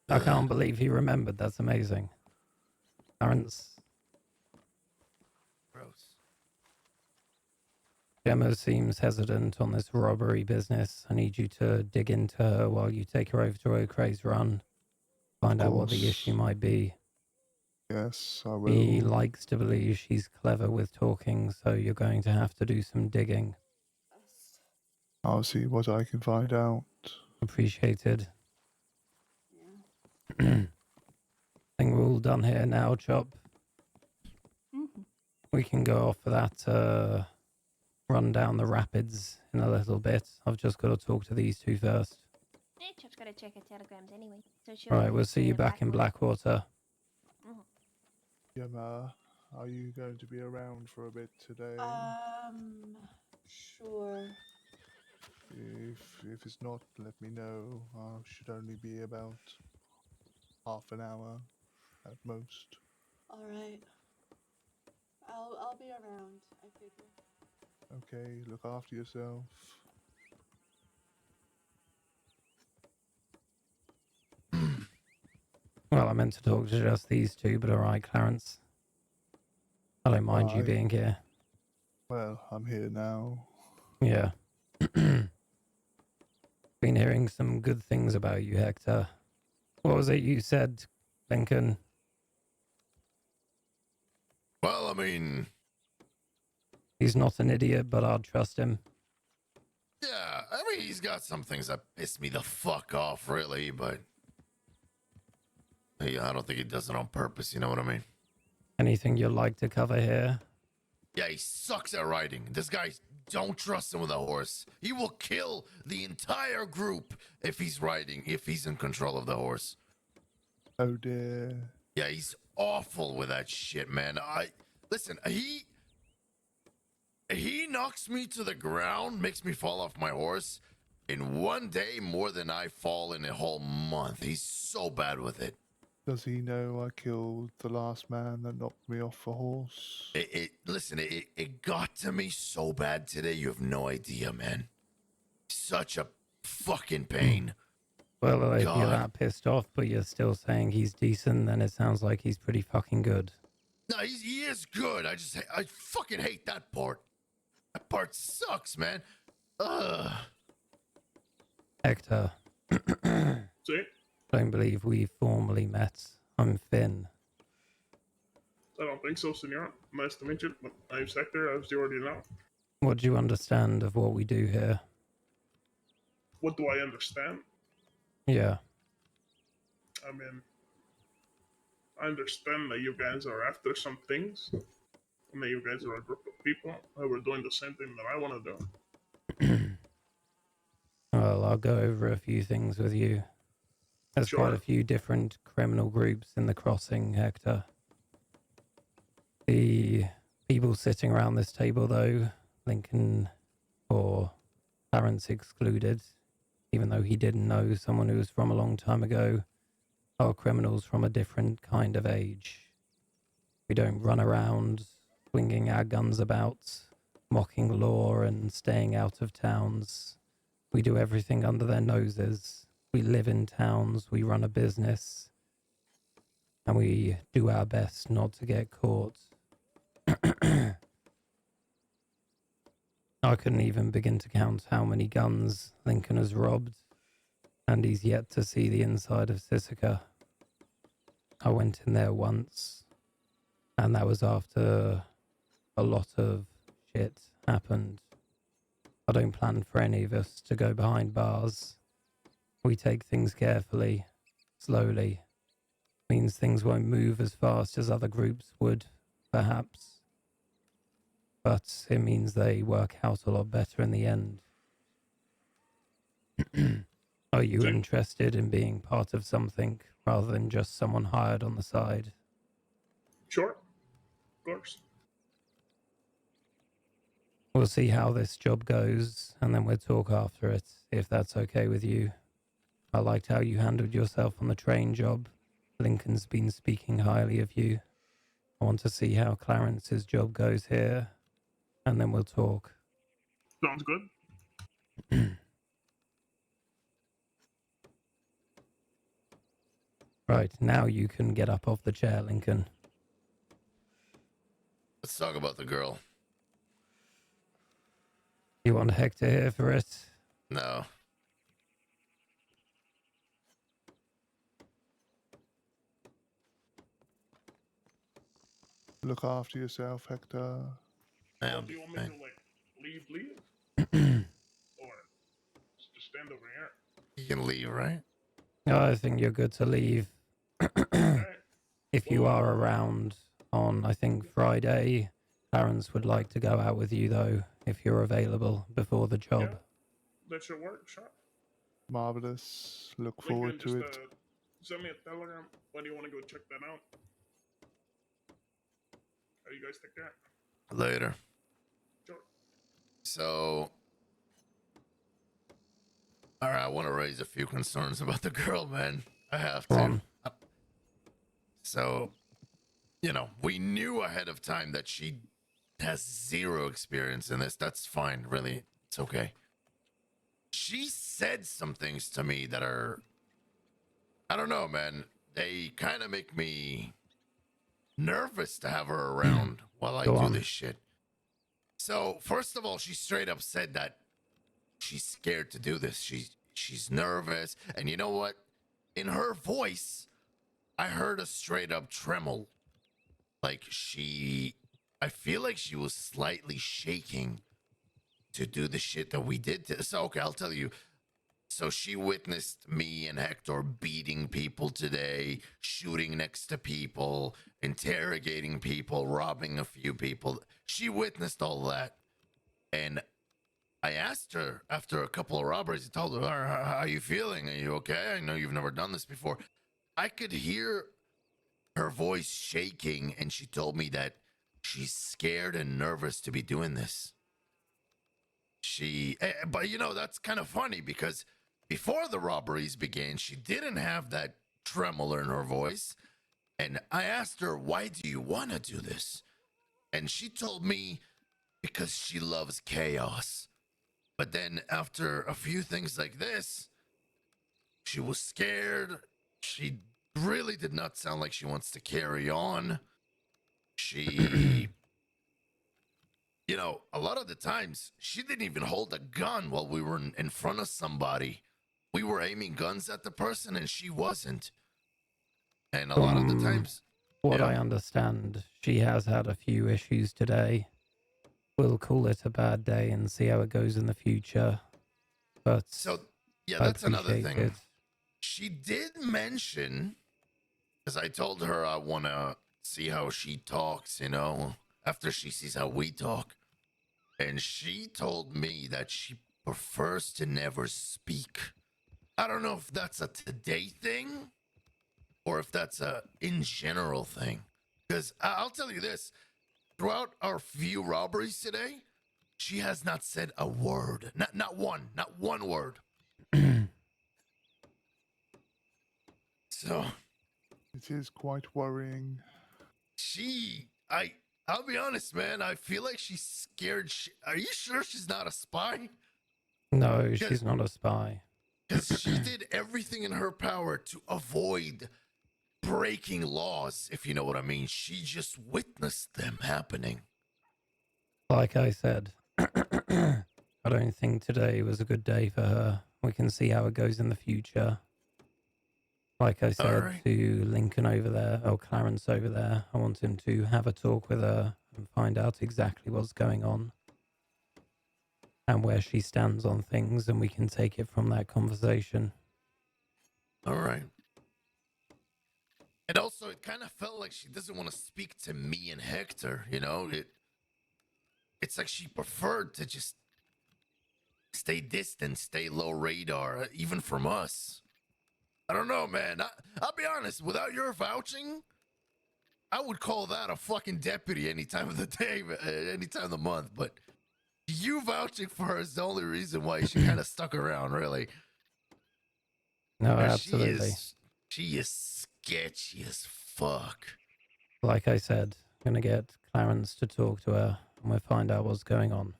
I can't believe he remembered. That's amazing. Clarence, Gross. Gemma seems hesitant on this robbery business. I need you to dig into her while you take her over to O'Cray's run. Find out what the course. issue might be. Yes, I He will. likes to believe she's clever with talking, so you're going to have to do some digging. I'll see what I can find out. Appreciated. I think we're all done here now, Chop. We can go off for that run down the rapids in a little bit. I've just got to talk to these two first. Yeah, Chop's gotta check her telegrams anyway. So she'll All right, we'll see you back in Blackwater. Gemma, are you going to be around for a bit today? Sure. If it's not, let me know. I should only be about half an hour at most. All right. I'll be around. I figure. Okay, look after yourself. Well, I meant to talk to just these two, but all right, Clarence. I don't mind you being here. Well, I'm here now. Yeah. Been hearing some good things about you, Hector. What was it you said, Lincoln? Well, I mean, He's not an idiot, but I'd trust him. yeah, I mean, he's got some things that piss me the fuck off, really, but yeah, I don't think he does it on purpose, you know what I mean? Anything you'd like to cover here? Yeah, he sucks at riding. This guy, don't trust him with a horse. He will kill the entire group if he's riding, if he's in control of the horse. Oh dear. Yeah, he's awful with that shit, man. Listen, he knocks me to the ground, makes me fall off my horse in one day more than I fall in a whole month. He's so bad with it. Does he know I killed the last man that knocked me off a horse? Listen, it got to me so bad today, you have no idea, man. Such a fucking pain. Well, if you're God. that pissed off, but you're still saying he's decent, then it sounds like he's pretty fucking good. No, he is good. I fucking hate that part. That part sucks, man. Ugh. Hector. See? Don't believe we formally met. I'm Finn. I don't think so, senor. Nice to meet you. My name's Hector, as you already know. What do you understand of what we do here? What do I understand? Yeah. I mean, I understand that you guys are after some things. And that you guys are a group of people who are doing the same thing that I want to do. Well, I'll go over a few things with you. There's quite Sure. a few different criminal groups in the crossing, Hector. The people sitting around this table, though, Lincoln or Clarence excluded, even though he didn't know someone who was from a long time ago, are criminals from a different kind of age. We don't run around swinging our guns about, mocking law and staying out of towns. We do everything under their noses. We live in towns, we run a business, and we do our best not to get caught. I couldn't even begin to count how many guns Lincoln has robbed, and he's yet to see the inside of Sisika. I went in there once, and that was after a lot of shit happened. I don't plan for any of us to go behind bars. We take things carefully, slowly. Means things won't move as fast as other groups would, perhaps. But it means they work out a lot better in the end. Are you See? interested in being part of something rather than just someone hired on the side? Sure. Of course. We'll see how this job goes, and then we'll talk after it, if that's okay with you. I liked how you handled yourself on the train job. Lincoln's been speaking highly of you. I want to see how Clarence's job goes here, and then we'll talk. Sounds good. Right, now you can get up off the chair, Lincoln. Let's talk about the girl. You want Hector here for it? No. Look after yourself, Hector. I'll Do be you want me fine. to like leave, or just stand over here? You can leave, right? I think you're good to leave. Alright. If you are around on, I think, Friday, Clarence would like to go out with you, though, if you're available before the job. Yeah, that should work. Sure. Marvelous. Look Lincoln, forward to just it. send me a telegram when you want to go check that out. How do you guys take that? Later. Sure. So, all right, I want to raise a few concerns about the girl, man. I have Go to. on. So, you know, we knew ahead of time that she has zero experience in this. That's fine, really. It's okay. She said some things to me that are, I don't know, man. They kind of make me nervous to have her around while I Go do on. this shit. So, first of all, she straight up said that she's scared to do this. She's nervous. And you know what? In her voice, I heard a straight up tremble. Like I feel like she was slightly shaking to do the shit that we did to. So, okay, I'll tell you. So she witnessed me and Hector beating people today, shooting next to people, interrogating people, robbing a few people. She witnessed all that. And I asked her after a couple of robberies, I told her, how are you feeling? Are you okay? I know you've never done this before. I could hear her voice shaking, and she told me that she's scared and nervous to be doing this. But you know, that's kind of funny because before the robberies began, she didn't have that tremor in her voice. And I asked her, why do you want to do this? And she told me because she loves chaos. But then after a few things like this, she was scared. She really did not sound like she wants to carry on. She, you know, a lot of the times, she didn't even hold a gun while we were in front of somebody. We were aiming guns at the person and she wasn't. And a lot of the times... What yeah. I understand, she has had a few issues today. We'll call it a bad day and see how it goes in the future. But So, yeah, I that's another appreciate thing. it. She did mention, because I told her I want to see how she talks, you know, after she sees how we talk. And she told me that she prefers to never speak. I don't know if that's a today thing or if that's a in general thing. Because I'll tell you this, throughout our few robberies today, she has not said a word. Not one word. So It is quite worrying. I'll be honest, man. I feel like she's scared. Are you sure she's not a spy? No, she's not a spy. Because she did everything in her power to avoid breaking laws, if you know what I mean. She just witnessed them happening. Like I said, I don't think today was a good day for her. We can see how it goes in the future. Like I said to Lincoln over there, or Clarence over there, I want him to have a talk with her and find out exactly what's going on and where she stands on things, and we can take it from that conversation. All right. And also, it kind of felt like she doesn't want to speak to me and Hector, you know? It's like she preferred to just stay distant, stay low radar, even from us. I don't know, man. I'll be honest, without your vouching, I would call that a fucking deputy any time of the day, any time of the month. But you vouching for her is the only reason why she kind of stuck around, really. No, absolutely. She is sketchy as fuck. Like I said, I'm going to get Clarence to talk to her and we'll find out what's going on.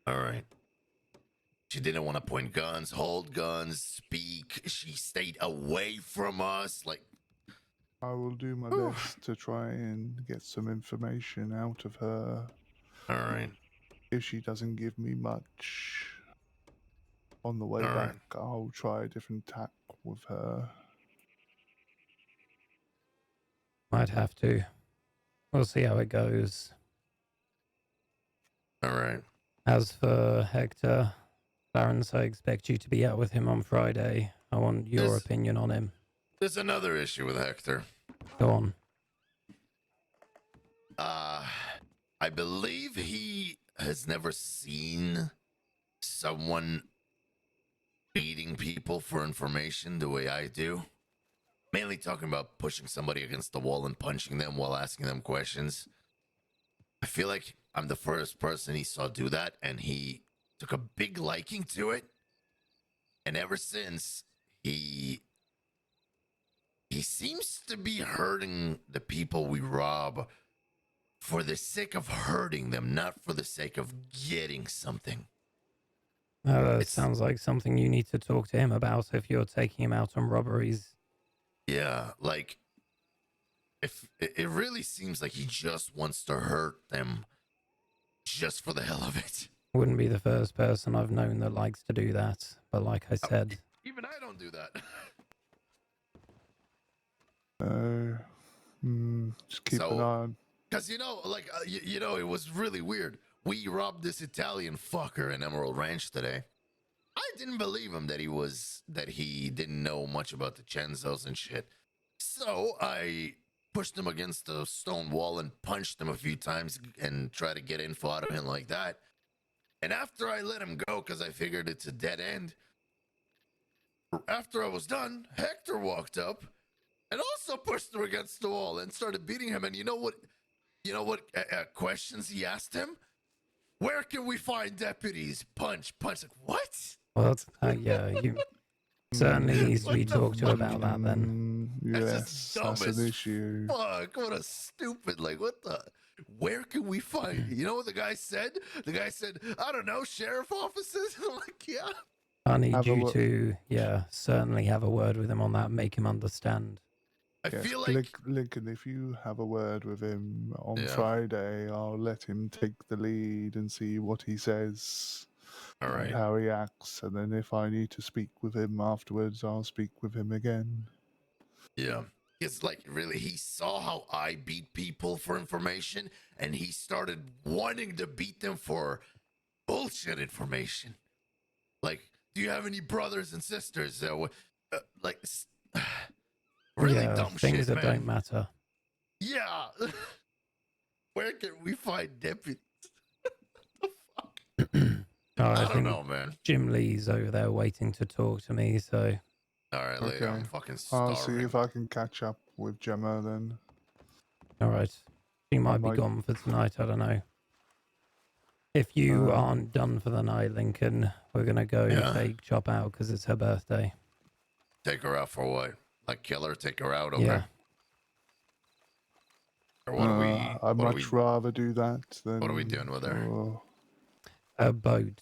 All right. She didn't want to point guns, hold guns, speak. She stayed away from us. Like, I will do my best to try and get some information out of her. All right. If she doesn't give me much on the way back, I'll try a different tack with her. Might have to. We'll see how it goes. All right. As for Hector, Clarence, I expect you to be out with him on Friday. I want your opinion on him. There's another issue with Hector. Go on. I believe he has never seen someone beating people for information the way I do. Mainly talking about pushing somebody against the wall and punching them while asking them questions. I feel like I'm the first person he saw do that, and he took a big liking to it. And ever since, he seems to be hurting the people we rob for the sake of hurting them, not for the sake of getting something. It sounds like something you need to talk to him about if you're taking him out on robberies. Yeah, like, if it really seems like he just wants to hurt them just for the hell of it. Wouldn't be the first person I've known that likes to do that. But like I said... Even I don't do that. Just keep an eye on. Because, like, it was really weird. We robbed this Italian fucker in Emerald Ranch today. I didn't believe him that he didn't know much about the Chenzos and shit. So I pushed him against the stone wall and punched him a few times and tried to get info out of him like that. And after I let him go, because I figured it's a dead end, after I was done, Hector walked up and also pushed him against the wall and started beating him. And you know what questions he asked him? Where can we find deputies? Punch. Like, what? Well, yeah, you certainly needs to be talked to about that then. Yes, that's an issue. Fuck, what a stupid, like, what the... Where can we find... You know what the guy said? The guy said, I don't know, sheriff offices? I'm like, yeah. I need you to, certainly have a word with him on that, make him understand. I feel like... Lincoln, if you have a word with him on Friday, I'll let him take the lead and see what he says. All right. And how he acts. And then if I need to speak with him afterwards, I'll speak with him again. Yeah. It's like, really, he saw how I beat people for information, and he started wanting to beat them for bullshit information. Like, do you have any brothers and sisters? Like... Really dumb things shit, that man. don't matter. Yeah. Where can we find deputies? I I don't think know, man. Jim Lee's over there waiting to talk to me, so All right, later. Okay. I'm fucking I'll see starving. if I can catch up with Gemma then. all right. She might be might- gone for tonight, I don't know. If you aren't done for the night, Lincoln, we're going to go Yeah. take Chop out because it's her birthday. Take her out for what? Like kill her? Take her out? Okay. Yeah. Or what are we? I'd What are much we? rather do that than. What are we doing with her? A boat.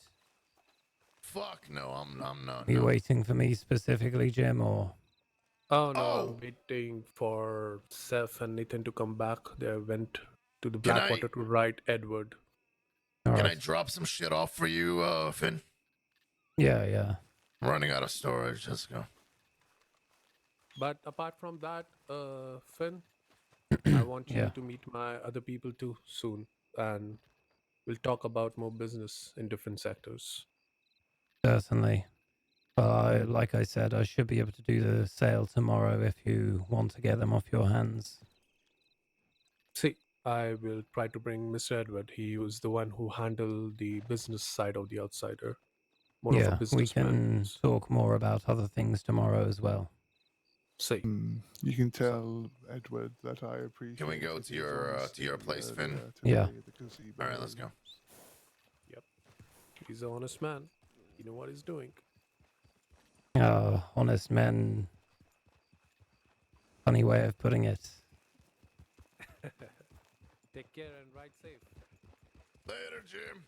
Fuck no, I'm not. Are you No. waiting for me specifically, Jim, or? Oh no, Oh! I'm waiting for Seth and Nathan to come back. They went to the Can I- Blackwater to write Edward. All Can right. I drop some shit off for you, Finn? Yeah. I'm running out of storage. Let's go. But apart from that, Finn, I want you Yeah. to meet my other people too soon, and we'll talk about more business in different sectors. Certainly. Like I said, I should be able to do the sale tomorrow if you want to get them off your hands. See, I will try to bring Mr. Edward. He was the one who handled the business side of the outsider. More of a Yeah, we businessman. can talk more about other things tomorrow as well. See, You can tell Edward that I appreciate. Can we go that to his your honesty place, Finn? earlier Yeah. today at the gazebo. All right, let's go. yep, he's an honest man. You know what he's doing. Honest men. Funny way of putting it. Take care and ride safe. Later, Jim.